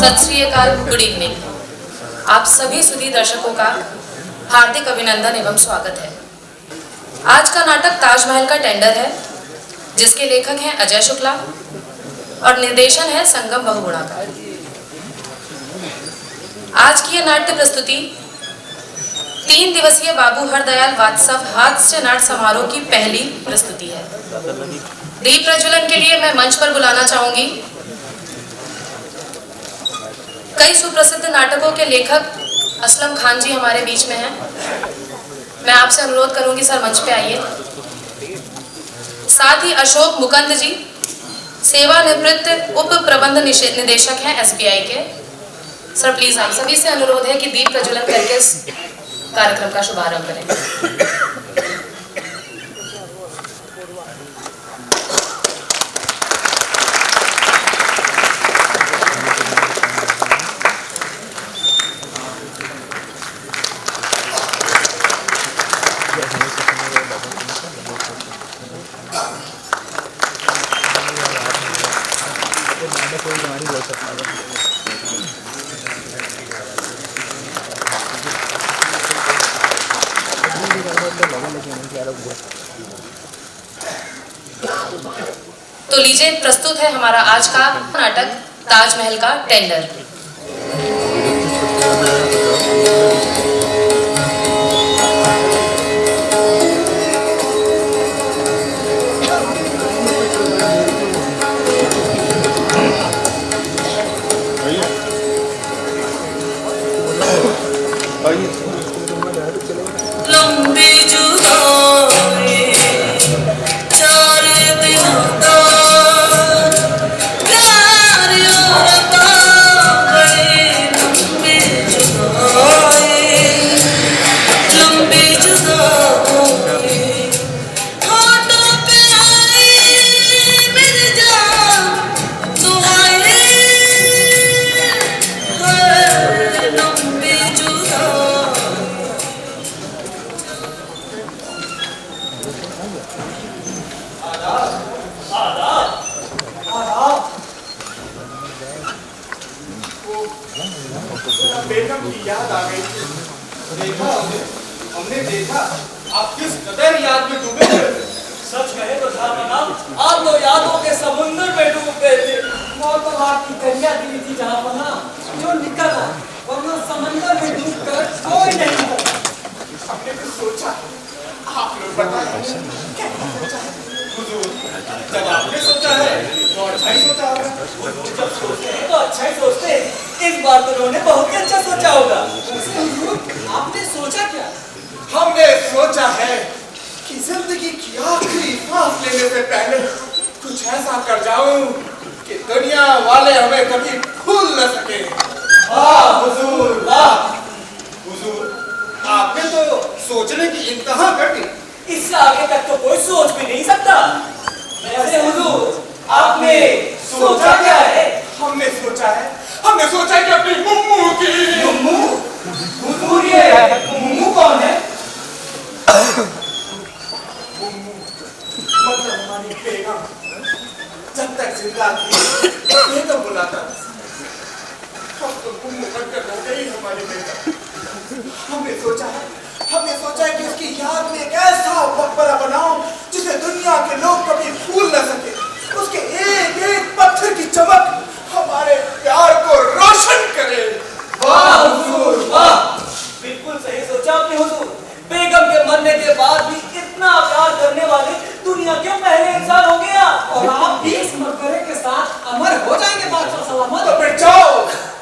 सत श्री अकाल, good evening. आप सभी सुधी दर्शकों का हार्दिक अभिनंदन एवं स्वागत है। आज का नाटक ताजमहल का टेंडर है, जिसके लेखक हैं अजय शुक्ला और निर्देशन है संगम बहुगुणा का। आज की यह नाट्य प्रस्तुति 3 दिवसीय बाबू हरदयाल वात्सव हास्य नाट्य समारोह की पहली प्रस्तुति है। दीप प्रज्वलन के लिए मैं मंच पर बुलाना चाहूंगी कई सुप्रसिद्ध नाटकों के लेखक असलम खान जी हमारे बीच में हैं। मैं आपसे अनुरोध करूंगी सर मंच पे आइए। साथ ही अशोक मुकंद जी सेवानिवृत्त उप प्रबंध निदेशक हैं SBI के। सर प्लीज आप सभी से अनुरोध है कि दीप प्रज्वलन करके इस कार्यक्रम का शुभारंभ करें। तो लीजिए प्रस्तुत है हमारा आज का नाटक ताजमहल का टेंडर। बेगम की याद आ गई। देखा हमने देखा आप किस कदर याद में डूबे थे। सच कहे तो साहब आप तो यादों के समुद्र में डूब गए थे। मौत तो आपकी कन्या दी थी जहाँ पना जो निकला, वरना समंदर में डूबकर कोई नहीं मरा। हमने कुछ सोचा, आप लोग बताएं क्या सोचा है? हुजूर, जब आपने सोचा है तो अच्छा ही सोचा होगा। जब सोचते हैं तो अच्छा ही सोचते हैं। इस बार तो उन्होंने बहुत ही अच्छा सोचा होगा। आपने सोचा क्या? हमने सोचा है कि जिंदगी की आखिरी सांस लेने से पहले कुछ ऐसा कर जाऊं कि दुनिया वाले हमें कभी भूल न सके। वाह हुजूर, वाह हुजूर, आपने तो सोचने की इंतहा कर दी। इससे आगे तक तो कोई सोच भी नहीं सकता। वैसे हुजूर, आपने सोचा क्या है? हमने सोचा है कि अपनी मुम्मू की। मुम्मू? हुजूर, ये मुम्मू कौन है? मुम्मू मतलब हमारी बेगम। जब तक जिंदा थी बेगम बुलाता था। अब तो मुम्मू बनकर हो गई हमारी बेगम। हमने सोचा है कि उसकी याद में एक ऐसा मकबरा बनाऊं जिसे दुनिया के लोग कभी भूल न सके। उसके एक एक पत्थर की चमक हमारे प्यार को रोशन करे। वाह हुजूर, वाह! बिल्कुल सही सोचा आपने हुजूर। बेगम के मरने के बाद भी इतना प्यार करने वाले दुनिया के पहले इंसान हो गया। और आप भी इस मकबरे के साथ अमर हो जाएंगे बादशाह सलामत। तो फिर जाओ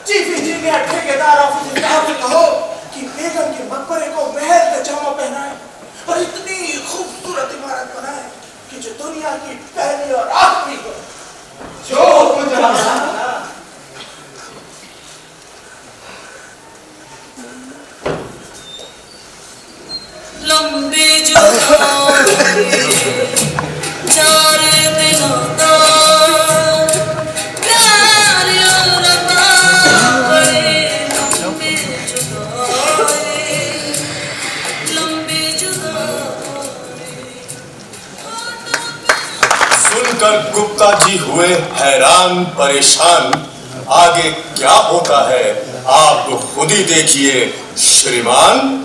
चीफ इंजीनियर ठेकेदार ऑफिस साहब से कहो कि बेगम के मकबरे को महल का जामा पहनाए और इतनी खूबसूरत इमारत बनाए कि जो दुनिया की पहली और आखिरी हो। जो कुछ लंबी जुदाई चार दिनों का प्यार और बड़ी लंबी जुदाई। सुनकर गुप्ता जी हुए हैरान परेशान। आगे क्या होता है आप तो खुद ही देखिए श्रीमान।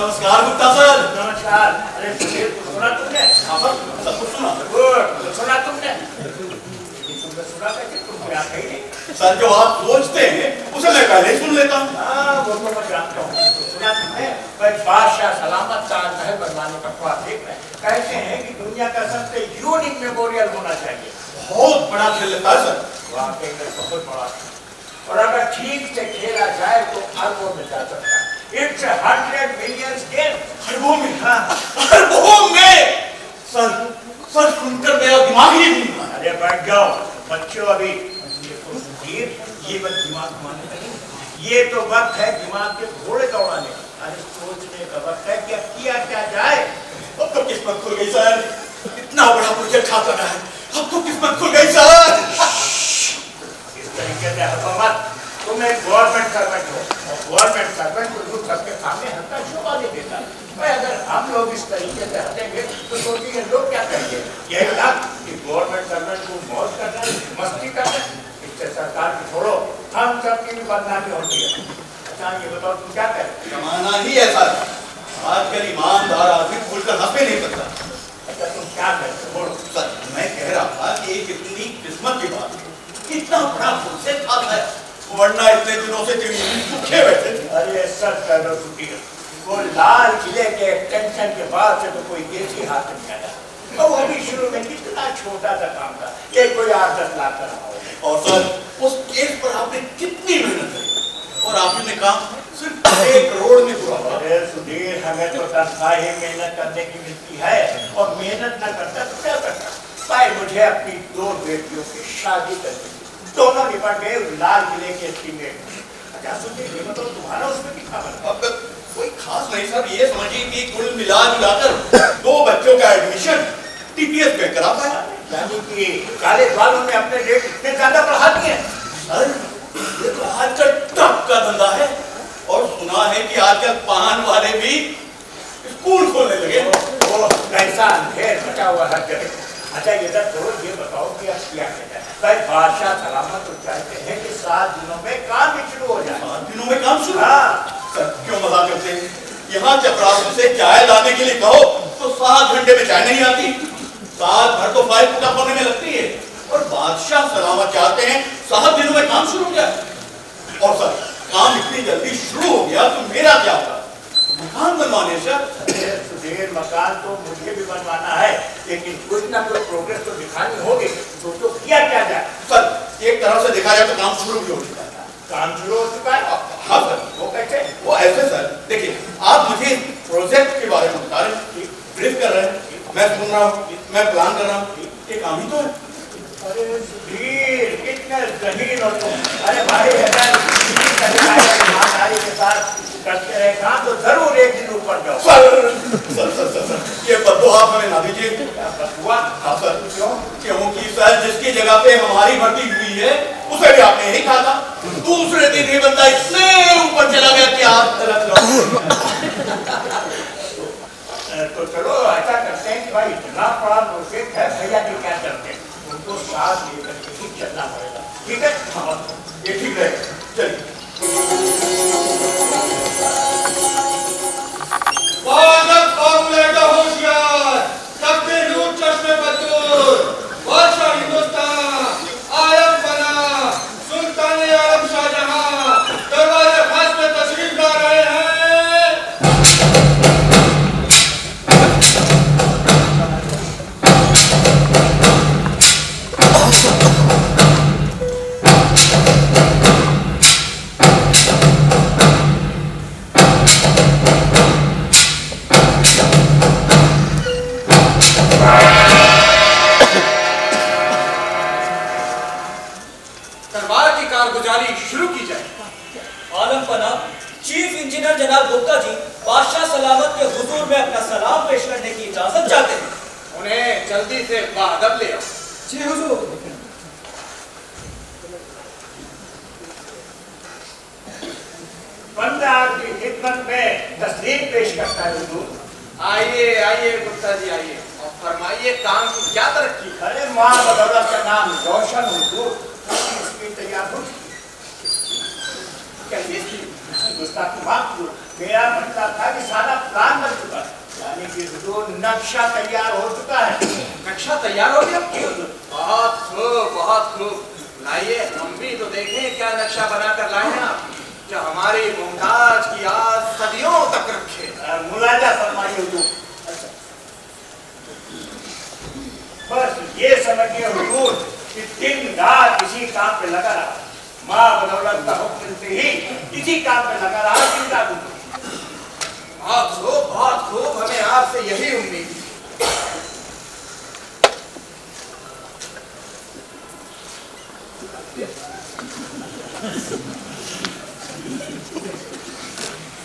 नमस्कार गुप्ता सर। नमस्कार। अरे सुनील, सुना तुमने? हाँ सर, सब कुछ सुना। गुड, सुना तुमने? तुमने सुना था कि तुम क्या कही नहीं? सर जो आप सोचते हैं उसे मैं पहले ही सुन लेता हूँ। हाँ, वो तो मैं जानता हूँ। तो सुना तुमने? भाई बादशाह सलामत ताजमहल बनवाने का ख्वाब देख रहे हैं। कहते हैं कि दुनिया का सबसे यूनिक मेमोरियल होना चाहिए। बहुत बड़ा खेल लेता है सर। वाकई में बहुत बड़ा। और अगर ठीक से खेला जाए तो अरबों में जा सकता है। It's 100 million game. अरबों में? हाँ। अरबों में? सर सुनकर मेरा दिमाग ही नहीं घूमा। अरे बैठ जाओ बच्चों, अभी ये बस दिमाग घुमाने का नहीं, ये तो वक्त है दिमाग के घोड़े दौड़ाने का। अरे सोचने का वक्त है कि अब किया क्या जाए। अब तो किस्मत खुल गई सर। इतना बड़ा प्रोजेक्ट हाथ लगा है, अब तो किस्मत खुल गई सर। इस तरीके से हर मत, तुम एक गवर्नमेंट सर्वेंट हो और गवर्नमेंट सर्वेंट को दूर सबके सामने हल्का शोभा नहीं देता। भाई अगर हम लोग इस तरीके से हटेंगे तो सोचिए लोग क्या कहेंगे। यही ना कि गवर्नमेंट सर्वेंट को मौज करना है, मस्ती करना है, इससे सरकार की छोड़ो हम सबकी भी बदनामी होती है। अच्छा ये बताओ तुम क्या करें? जमाना ही ऐसा है, आजकल ईमानदार आदमी खुलकर हंस भी नहीं सकता। अच्छा तुम क्या करते बोलो। सर मैं कह रहा था कि एक इतनी किस्मत की बात है, कितना बड़ा प्रोजेक्ट हाथ है, वरना इतने दिनों से भूखे बैठे थे। अरे सच कह दो सुखी, वो लाल किले के एक्सटेंशन के बाद से तो कोई देसी हाथ नहीं आया। तो वो भी शुरू में कितना छोटा सा काम था, ये कोई 8-10 लाख का रहा हो। और सर उस केस पर आपने कितनी मेहनत की और आपने काम सिर्फ 1 करोड़ में पूरा हुआ। अरे सुधीर, हमें तो तनख्वाह ही मेहनत करने की मिलती है और मेहनत न करता तो क्या करता। भाई मुझे अपनी 2 बेटियों की शादी करनी थी, दोनों निपट गए लाल किले के एस्टीमेट। अच्छा सुधीर ये बताओ तुम्हारा उसमें कितना बना? अब कोई खास नहीं सर, ये समझिए कि कुल मिलाकर 2 बच्चों का एडमिशन टीपीएस में करा पाया। यानी कि कॉलेज वालों ने अपने रेट इतने ज्यादा बढ़ा दिए। सर ये तो आजकल टप का धंधा है और सुना है कि आजकल पान वाले भी स्कूल खोलने लगे। वो कैसा अंधेर बचा हुआ हर जगह। अच्छा ये ये बताओ कि अब क्या कहते हैं। भाई बादशाह सलामत तो चाहते हैं कि 7 दिनों में काम भी शुरू हो जाए। 7 दिनों में काम शुरू? हाँ। सर क्यों मजाक करते हैं? यहाँ चपरासी से चाय लाने के लिए कहो तो 7 घंटे में चाय नहीं आती, 7 भर तो फाइल पूरा होने में लगती है। और बादशाह सलामत चाहते हैं 7 दिनों में काम शुरू हो जाए। और सर काम इतनी जल्दी शुरू हो गया तो मेरा क्या होगा? मकान बनवाने सर। सुधीर मकान तो मुझे भी बनवाना है, लेकिन कुछ ना कुछ प्रोग्रेस तो दिखानी होगी। तो किया क्या जाए? सर एक तरह से देखा जाए तो काम शुरू भी हो चुका है। काम शुरू हो चुका है? हाँ सर। वो कैसे? वो ऐसे सर, देखिए आप मुझे प्रोजेक्ट के बारे में बता रहे हैं, ब्रीफ कर रहे हैं, मैं सुन रहा हूँ, मैं प्लान कर रहा हूँ, ये काम ही तो है। अरे सुधीर कितने जहीन हो तुम। अरे भाई ईमानदारी के साथ करते रहे काम तो जरूर एक दिन ऊपर जाओ। सर ये बददुआ हमें ना दीजिए। बददुआ? हाँ सर। क्योंकि सर जिसकी जगह पे हमारी भर्ती हुई है उसे भी आपने नहीं कहा था। दूसरे दिन ये बंदा इतने ऊपर चला गया कि आप तलक लो। तो चलो ऐसा करते हैं कि भाई इतना बड़ा प्रोजेक्ट है, भैया जी क्या करते हैं उनको साथ लेकर के ही चलना पड़ेगा। ठीक है? हाँ ये ठीक है, चलिए। स्वागत फॉर्मुलेटर होशियार, सबसे रूट चश्मे बदूर, बादशाह हिंदुस्तान, आलम बना, सुल्तान आलम शाहजहां, दरबार खास में तशरीफ ला रहे हैं। दरबार की कारगुजारी शुरू की जाए। आलम पना, चीफ इंजीनियर जनाब गुप्ता जी बादशाह सलामत के हुजूर में अपना सलाम पेश करने की इजाजत चाहते हैं। उन्हें जल्दी से बाअदब ले आओ। जी हुजूर। बंदा की खिदमत में तस्लीम पेश करता है हुजूर। आइए आइए गुप्ता जी आइए और फरमाइए काम की क्या तरक्की। अरे माँ बदौलत का नाम रोशन हुजूर। इसकी तैयार हो कैसी थी गुस्ताखी माफ हुजूर। मेरा मतलब था कि सारा प्लान बन चुका है, यानी कि हुजूर नक्शा तैयार हो चुका है। नक्शा तैयार हो गया? जी हुजूर। बहुत खूब बहुत खूब। लाइए हम भी तो देखें क्या नक्शा बना कर लाए हैं आप, जो हमारी मुमताज की आज सदियों तक रखे। मुलाजा फरमाइए हुजूर। अच्छा। बस ये समझिए हुजूर कि दिन रात इसी काम पे लगा रहा। माँ बदौलत का हुक्म मिलते ही इसी काम पे लगा रहा दिन रात। बहुत खूब, हमें आपसे यही उम्मीद थी।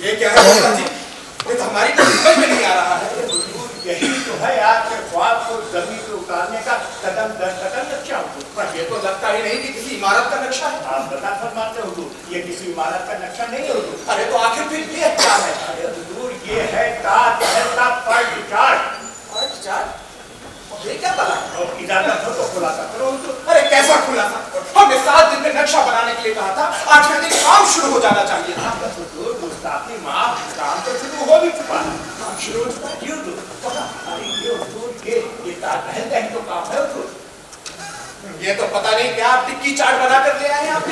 ये क्या है गुप्ता जी? ये तो हमारी कोई समझ में नहीं आ रहा है। यही तो है आपके ख्वाब को जमीन पे उतारने का कदम दर कदम नक्शा हुजूर। पर ये तो लगता ही नहीं कि किसी इमारत का नक्शा है। आप बता फरमाते हो हुजूर, ये किसी इमारत का नक्शा नहीं है हुजूर। अरे तो आखिर फिर ये क्या है? अरे हुजूर ये है ताजमहल का फर्स्ट चार्ट। First chart? और ये क्या बना है? और इजाजत हो तो खुलासा करो हुजूर। अरे कैसा खुलासा? हमने 7 दिन में नक्शा बनाने के लिए कहा था, 8वें दिन काम शुरू हो जाना चाहिए था। हुजूर गुस्ताखी माफ, काम तो शुरू हो भी चुका है। काम शुरू हो चुका है? जी हुजूर। अरे ये हुजूर ये ताजमहल का ही तो काम है हुजूर। ये तो पता नहीं क्या आप टिक्की चाट बना कर ले आए हैं आप।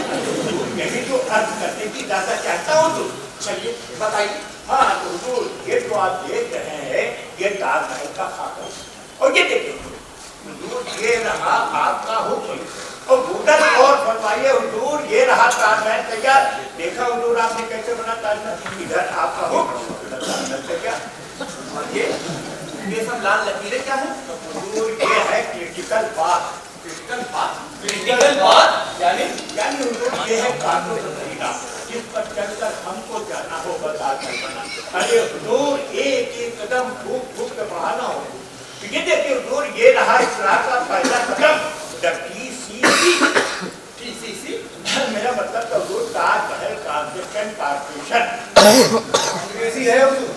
यही तो अर्ज करने की इजाजत चाहता हूँ हुजूर। चलिए बताइए। हाँ तो हुजूर ये जो आप देख रहे हैं ये ताजमहल का खाका और ये देखिए हुजूर ये रहा आपका हुक्म और भूतल और फरमाइए हुजूर ये रहा ताजमहल तैयार। देखा हुजूर आपने कैसे बना ताजमहल? इधर आपका हुक्म ताजमहल तैयार। और ये सब लाल लकीरें क्या है? हुजूर ये है क्रिटिकल बात। क्रिटिकल बात? क्रिटिकल बात यानी हुजूर ये है कानून का तरीका जिस पर चलकर हमको जाना होगा ताजमहल बना। अरे हुजूर एक एक कदम फूक फूक के बढ़ाना हो। ये देखिए हुजूर ये रहा इस्लाह का पहला कदम TCC। मेरा मतलब तो हुजूर ताजमहल कंस्ट्रक्शन कॉर्पोरेशन। अंग्रेजी है हुजूर।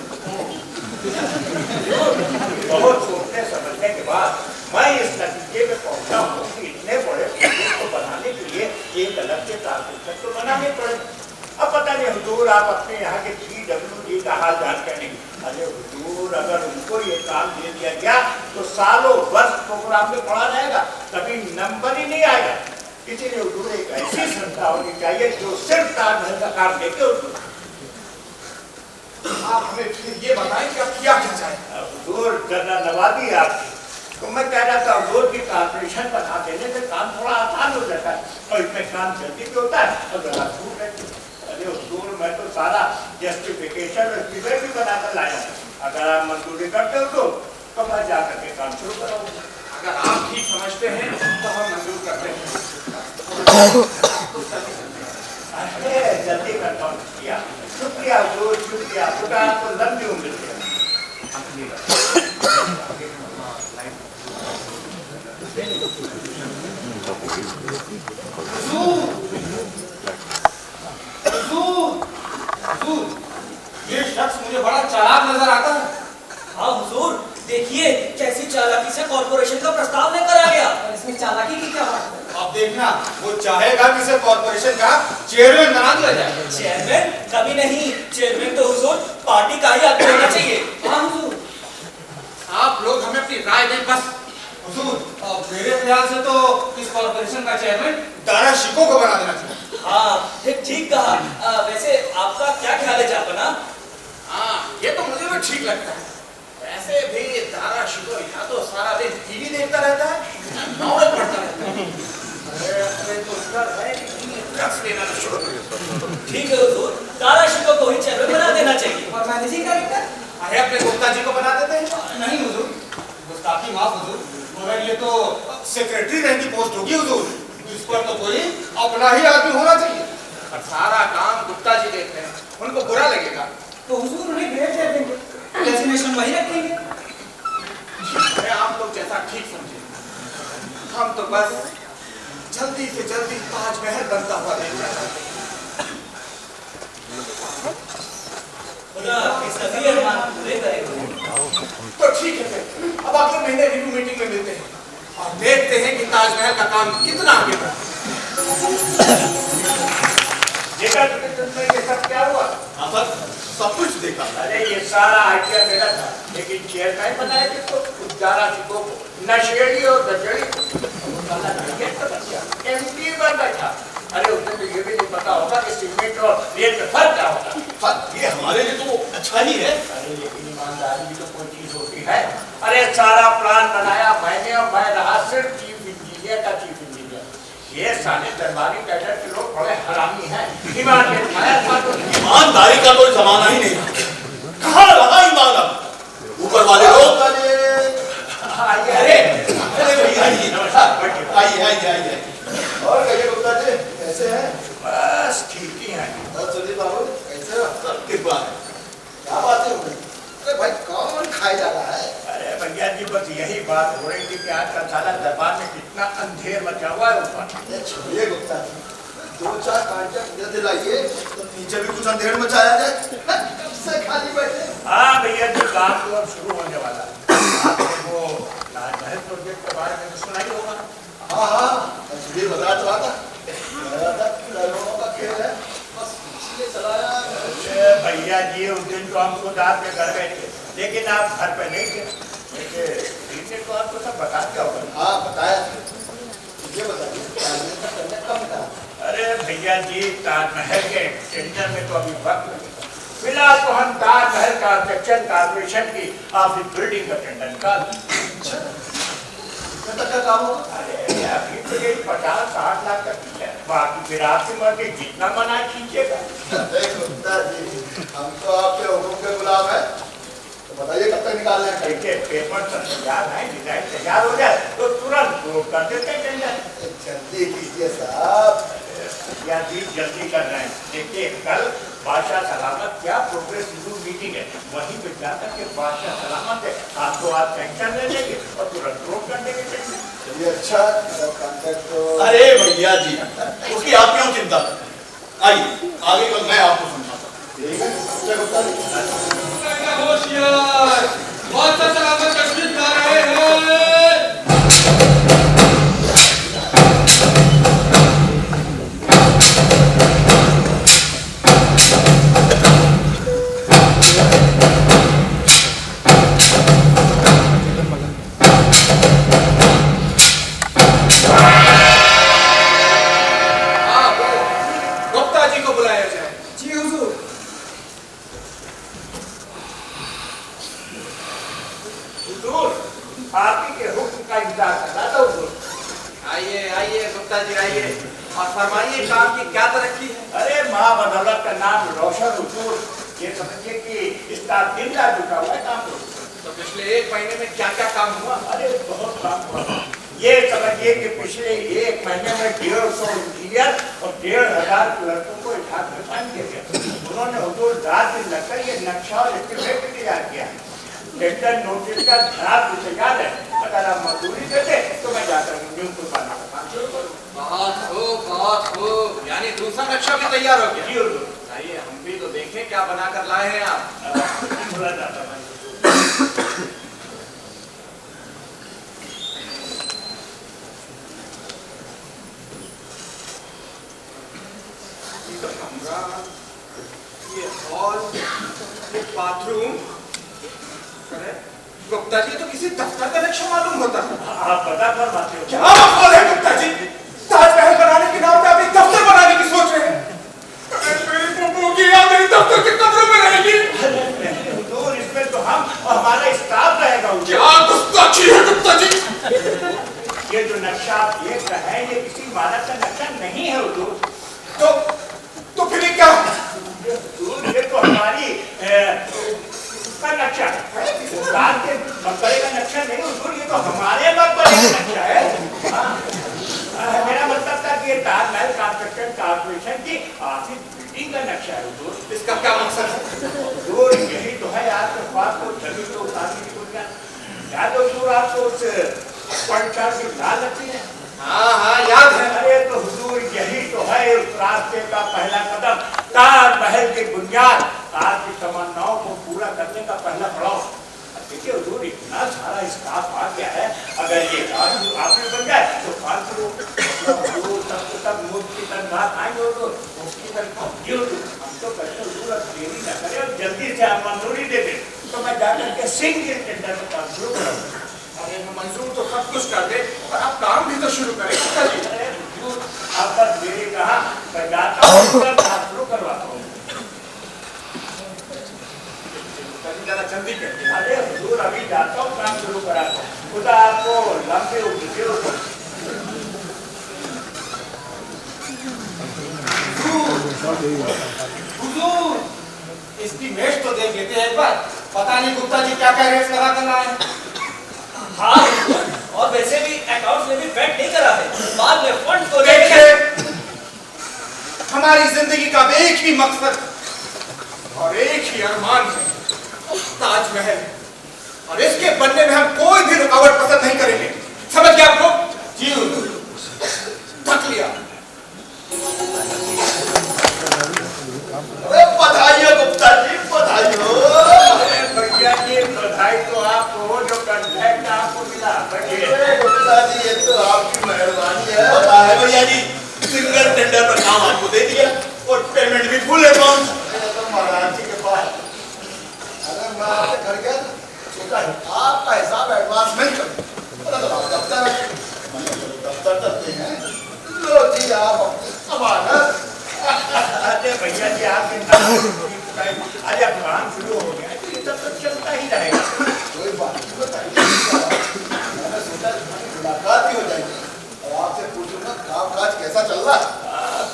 बहुत सोचने समझने के बाद मैं इस नतीजे में पहुंचा हूँ कि इतने बड़े प्रोजेक्ट को बनाने के लिए एक अलग से कॉर्पोरेशन तो बनाने पड़े। अब पता नहीं हुजूर आप अपने यहाँ के PWD का हाल जानते नहीं। अरे हुजूर अगर उनको ये काम दे दिया गया तो सालों वर्ष प्रोग्राम में पड़ा रहेगा, कभी नंबर ही नहीं आएगा। इसीलिए हुजूर एक ऐसी संस्था होनी चाहिए जो सिर्फ ताजमहल का काम देखे हुजूर। आप हमें फिर ये बताएं कि आप क्या चाहें? हुजूर जनरल नवाजी आप तो मैं कह रहा था हुजूर की कॉर्पोरेशन बना देने से काम थोड़ा आसान हो जाता है और इसमें काम जल्दी भी होता है और जरा छूट रहती है। अरे हुजूर मैं तो सारा जस्टिफिकेशन और फिगर भी बनाकर लाया हूँ। अगर आप मंजूरी करते हो तो मैं जा करके काम शुरू कराऊंगा। अगर आप ठीक समझते हैं तो हम मंजूर करते हैं। अरे जल्दी करता हूँ। शुक्रिया हुजूर शुक्रिया। खुदा आपको लंबी उम्र दे। ये शख्स मुझे बड़ा चालाक नजर आता है। हाँ हुजूर देखिए कैसी चालाकी से कॉर्पोरेशन का प्रस्ताव लेकर आ गया। और इसमें चालाकी की क्या बात है? अब देखना वो चाहेगा कि इसे कॉर्पोरेशन का चेयरमैन बना दिया जाए। चेयरमैन कभी नहीं, चेयरमैन तो हुजूर पार्टी का ही आदमी होना चाहिए। हाँ हुजूर। आप लोग हमें अपनी राय दें बस। हुजूर मेरे ख्याल से तो इस कॉर्पोरेशन का चेयरमैन दारा शिको को बना देना चाहिए। हाँ ठीक कहा। वैसे आपका क्या ख्याल है जापना? हाँ ये तो मुझे भी ठीक लगता है। वैसे भी दारा शिको या तो सारा दिन टीवी देखता रहता है या नॉवल पढ़ता रहता है। अरे तो डर है कि ड्रग्स लेना शुरू कर दे। ठीक है हुजूर, दारा शिको को ही चेयरमैन बना देना चाहिए। और मैनेजिंग डायरेक्टर अरे अपने गुप्ता जी को बना देते हैं। नहीं हुजूर, गुस्ताखी माफ हुजूर, मगर ये तो सेक्रेटरी रैंक की पोस्ट होगी हुजूर। इस पर तो कोई अपना ही आदमी होना चाहिए। और सारा काम गुप्ता जी देखते हैं, उनको बुरा लगेगा तो हुजूर उन्हें ग्रेड दे देंगे, डेजिग्नेशन वही रखेंगे। अरे आप लोग जैसा ठीक समझे। हम तो बस जल्दी से जल्दी ताजमहल बनता हुआ देखना चाहते हैं। खुदा आपके सभी अरमान पूरे करेगा। तो ठीक है फिर, अब अगले महीने रिव्यू मीटिंग में मिलते हैं और देखते हैं कि ताजमहल का काम कितना आगे बढ़ा। देखा तुमने ये सब क्या हुआ? हाँ सर, सब कुछ देखा। अरे ये सारा आइडिया मेरा था, लेकिन चेयरमैन बनाया किसको? उजारा सिंह को, नशेड़ी और दशेड़ी एमपी बन बैठा। अरे उसने तो ये भी नहीं पता होगा कि सीमेंट और रेत में फर्क क्या होता है। सर, ये हमारे लिए तो अच्छा ही है। अरे लेकिन ईमानदारी भी तो कोई चीज होती है। अरे सारा प्लान बनाया मैंने और मैं रहा सिर्फ चीफ इंजीनियर का चीफ इंजीनियर। ये साले दरबारी कैडर के लोग बड़े हरामी हैं। ईमानदारी का कोई जमाना ही नहीं। कहाँ रहा ईमान अब? ऊपर वाले लोग। आइए। और कहिए गुप्ता जी, कैसे हैं? बस ठीक ही है। और सुधीर बाबू कैसे हो? सब कृपा है। क्या बात है? अरे भाई कौन खाए जा रहा है? अरे भैया जी बस यही बात हो रही थी कि आजकल साला दरबार में कितना अंधेर मचा हुआ है ऊपर। ये छोड़िए गुप्ता जी, 2-4 कांटे मुझे दिलाइए तो नीचे भी कुछ अंधेर मचाया जाए। कब से खाली बैठे? हाँ भैया जी, काम तो अब शुरू होने वाला है। आपने वो ताजमहल प्रोजेक्ट के बारे में तो सुना ही होगा। हाँ, सुधीर बता तो रहा था कि लड़कों का खेल है, बस इसलिए चलाया। अरे भैया जी, उस दिन तो हम खुद आपके घर गए थे, लेकिन आप घर पे नहीं थे। वैसे तो आपको सब बता दिया होगा। हाँ बताया। ये बताइए ताजमहल का टेंडर कब मिला? अरे भैया जी, ताजमहल के टेंडर में तो अभी वक्त लगेगा। फिलहाल तो हम ताजमहल का आर्किटेक्चर कॉर्पोरेशन की ऑफिस बिल्डिंग का टेंडर निकाल। कितने तक का काम होगा? अरे अभी तो ये 50-60 लाख का है, बाकी फिर आपसे मर्जी जितना मना कीजिएगा। अरे गुप्ता जी, हम तो आपके हुक्म के गुलाम हैं। तो बताइए कब तक निकालना है? देखिए पेपर सब तैयार है, डिजाइन तैयार हो जाए तो तुरंत वो कर देते हैं टेंडर। जल्दी कीजिए साहब। या जी जल्दी कर रहे हैं। देखिए कल बादशाह सलामत क्या प्रोग्रेस रिव्यू मीटिंग है, वहीं पे जाकर के बादशाह सलामत है आपको आज टेंशन ले लेंगे और तुरंत रोक कर देंगे टेंशन। चलिए अच्छा, कॉन्ट्रैक्ट तो अरे भैया जी, उसकी आप क्यों चिंता करते हैं? आइए, आगे का मैं आपको समझाता हूँ। ठीक है। अच्छा गुप्ता जी, होशियार, बादशाह सलामत तशरीफ ला रहे हैं। गुप्ता जी को बुलाया जाए। जी हुजूर। हुजूर, आप ही के हुक्म का इंतजार कर रहा था हुजूर। आइए गुप्ता जी आइए और फरमाइए काम की क्या तरक्की है? अरे माँ बदौलत का नाम रोशन हुजूर। ये समझिए कि इसका दिन रात जुटा हुआ है काम को। तो पिछले 1 महीने में क्या क्या काम हुआ? अरे बहुत काम हुआ। ये समझिए कि पिछले 1 महीने में 150 इंजीनियर और 1,500 लड़कों को इठाक में बन दिया गया। उन्होंने हुजूर रात दिन लगकर ये नक्शा और एस्टीमेट तैयार किया। टेंडर नोटिस का ड्राफ्ट भी तैयार है। अगर आप मजदूरी देते तो मैं जाकर न्यूज़ पाना का काम शुरू करूँ। बहुत खूब, यानी दूसरा नक्शा भी तैयार हो गया। जी हुजूर। आइए हम भी तो देखें क्या बना कर लाए हैं आप। बोला जाता है। ये कमरा, ये हॉल, ये बाथरूम। अरे गुप्ता जी, तो किसी दफ्तर का नक्शा मालूम होता है। आप पता कर बातें हो। क्या बकवास है गुप्ता जी? ताजमहल बनाने के नाम पे आप एक दफ्तर बनाने की सोच रहे हैं? अरे मेरी बहू की याद मेरी दफ्तर के कमरों में रहेगी। हुजूर, इसमें तो हम और हमारा स्टाफ रहेगा। क्या गुस्ताखी है गुप्ता जी? ये जो नक्शा आप देख रहे हैं, ये किसी इमारत का नक्शा नहीं है हुजूर। तो फिर ये क्या? हुजूर, ये तो हमारी का नक्शा है। सुल्तान के मकबरे का नक्शा नहीं हुजूर, ये तो हमारे मकबरे का नक्शा है। हाँ, मेरा मतलब था कि ये ताजमहल कंस्ट्रक्शन कॉर्पोरेशन की ऑफिस बिल्डिंग का नक्शा है हुजूर। इसका क्या मकसद है? हुजूर, यही तो है आपके ख्वाब को जमीन को उतारने की बुनियाद। याद हो हुजूर आपको उस चार की लाल रखी है। हाँ हाँ याद है। अरे तो हुजूर यही तो है उस रास्ते का पहला कदम, ताजमहल की बुनियाद, आपकी तमन्नाओं को पूरा करने का पहला पड़ाव। देखिए हुजूर इतना सारा स्टाफ आ गया है, अगर ये आप भी बन जाए तो फालतू तब मुफ्त की तनख्वाह खाएंगे हुजूर, मुफ्त की तनख्वाह हम तो कहते हुजूर अब देरी न करें और जल्दी से आप मंजूरी दे दें तो मैं जाकर के सिंगल टेंडर में काम शुरू करूँगा। अरे मंजूर तो सब कुछ कर दे पर आप काम भी तो शुरू करें। अरे हुजूर आप बस देरी कहा, मैं जाता हूँ काम शुरू करवाता हूँ। जरा जल्दी करते हैं। अरे हुजूर अभी जाता हूँ काम शुरू कराता हूँ, खुदा आपको लंबे उम्र दे। हुजूर इसकी मेज तो देख लेते हैं एक बार, पता नहीं गुप्ता जी क्या क्या रेट लगा कर लाए हैं। हाँ, और वैसे भी अकाउंट में भी पेड नहीं करा है, बाद में फंड को देखिए हमारी जिंदगी का एक ही मकसद और एक ही अरमान है, ताजमहल, और इसके बनने में हम कोई भी रुकावट पसंद नहीं करेंगे। समझ गए आप लोग? जी हुजूर। थक लिया। अरे बधाई हो गुप्ता जी, बधाई हो। भैया जी बधाई तो आपको जो कंट्रैक्ट आपको मिला। अरे गुप्ता जी ये तो आपकी मेहरबानी है। पता है भैया जी, सिंगल टेंडर पर काम आपको दे दिया और पेमेंट भी फुल अमाउंट। तो महाराज जी के पास अरे मैं आपसे घर गया सोचा आपका हिसाब एडवांस में कर दफ्तर चलते हैं। लो जी आप अमानत। अरे भैया जी आपके आज अब काम शुरू हो गया है, ये सब तो चलता ही रहेगा। कोई बात नहीं बताइए। मैंने सोचा मुलाकात ही हो जाएगी और आपसे पूछूंगा काम काज कैसा चल रहा है।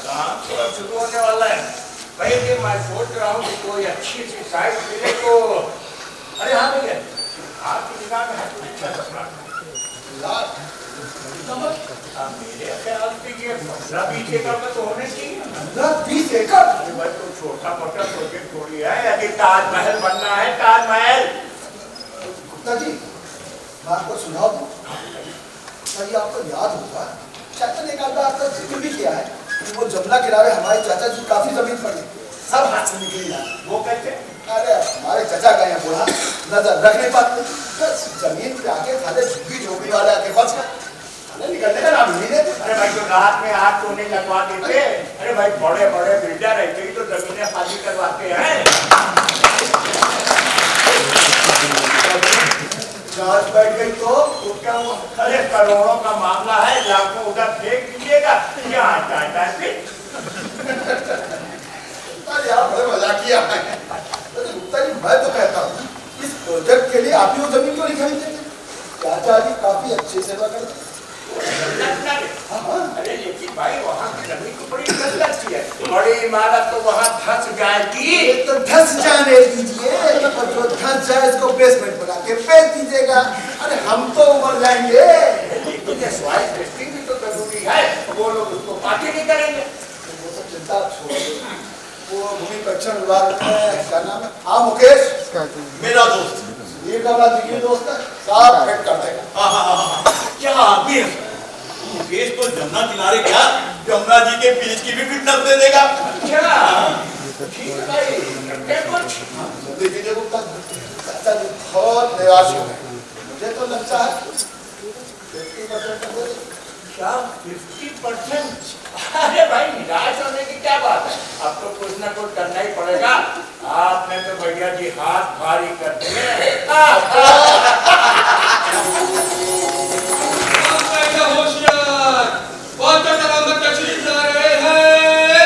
काम तो अब शुरू होने वाला है। भाई कि मैं सोच रहा हूँ कि कोई अच्छी सी साइट मिले तो। अरे हाँ भैया आपकी निगाह में है कोई अच्छा सपना? यार मेरे ख्याल से ये 15-20 एकड़ में तो होने चाहिए। 20 एकड़ भाई तो छोटा मोटा प्रोजेक्ट थोड़ी है, यदि ताजमहल बनना है ताजमहल। गुप्ता जी मैं आपको सुझाव दूं। गुप्ता जी आपको याद होगा चाचा ने एक आध बार आपका जिक्र भी किया है कि वो जमुना किनारे हमारे चाचा जी काफी जमीन पड़ी, सब हाथ से निकली ना। वो कैसे? अरे हमारे चाचा का यहाँ बूढ़ा नजर रख नहीं पाते, बस जमीन पे आके खाले झुग्गी झोपड़ी वाले आके फंस गए, निकलने का नाम नहीं लेते। अरे भाई तो रात में आग तो नहीं लगवा देते। अरे भाई बड़े बड़े बिल्डर रहते ही तो जमीनें खाली करवाते हैं। जांच बैठ गई तो क्या हुआ? अरे करोड़ों का मामला है, लाखों उधर फेंक दीजिएगा, यहाँ टाटा पे। अरे आप बड़े मजाकिया हैं। गुप्ता जी मैं तो कहता हूँ इस प्रोजेक्ट के लिए आप ही वो जमीन क्यों नहीं खरीदते? चाचा जी काफी अच्छी सेवा करते। अरे लेकिन भाई वहाँ की जमीन तो बड़ी गंदर सी है, बड़ी इमारत तो वहाँ धंस जाएगी। तो धंस जाने दीजिए, और जो धंस जाए इसको बेसमेंट बना के फेंक दीजिएगा। अरे हम तो उमर जाएंगे। लेकिन ये सॉइल टेस्टिंग भी तो जरूरी है, वो लोग उसको पार्टी नहीं करेंगे। वो सब चिंता छोड़ो। वो भूमि परीक्षण विभाग में क्या नाम है? हाँ मुकेश मेरा दोस्त, ये कमला जी की दोस्त है, साफ फिट कर देगा। क्या आदमी है मुकेश, तो जमुना किनारे क्या जमुना जी के बीच की भी फिटनेस दे देगा। अच्छा ठीक है भाई, करते हैं कुछ। देखिए गुप्ता चाचा जी बहुत निराश हो गए, मुझे तो लगता है 50% क्या 50%? अरे भाई निराश होने की क्या बात है, अब तो कुछ ना कुछ करना ही पड़ेगा। आपने तो भैया जी हाथ भारी कर दिए। होशियार बहुत सलामत तशरीफ ला रहे हैं।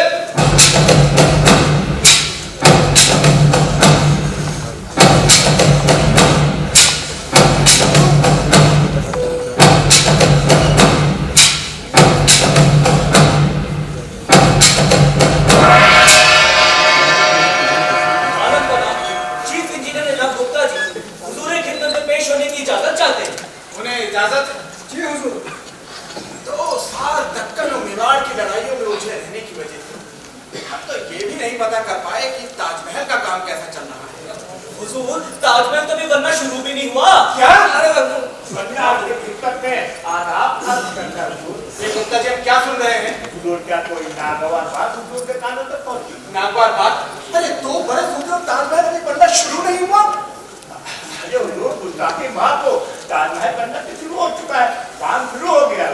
चीफ इंजीनियर जनाब गुप्ता जी हुजूर की खिदमत में पेश होने की इजाजत चाहते हैं। उन्हें इजाजत? जी हुजूर। 2 साल दक्कन और मेवाड़ की लड़ाइयों में उलझे रहने की वजह से हम तो ये भी नहीं पता कर पाए कि ताजमहल का काम कैसा चल रहा है। हुजूर ताजमहल तो भी बनना शुरू भी नहीं हुआ। क्या? अरे बनना आपकी दिक्कत करते हैं आदाब अर्ज करता है हुजूर। ये गुप्ता जी हम क्या सुन रहे हैं? हुजूर क्या कोई नागवार बात हुजूर के कानों तक पहुंची? नागवार बात? अरे 2 बरस हो गए ताजमहल अभी बनना शुरू नहीं हुआ। अरे हुजूर गुस्ताखी माफ हो, ताजमहल बनना तो शुरू हो चुका है, काम शुरू हो गया।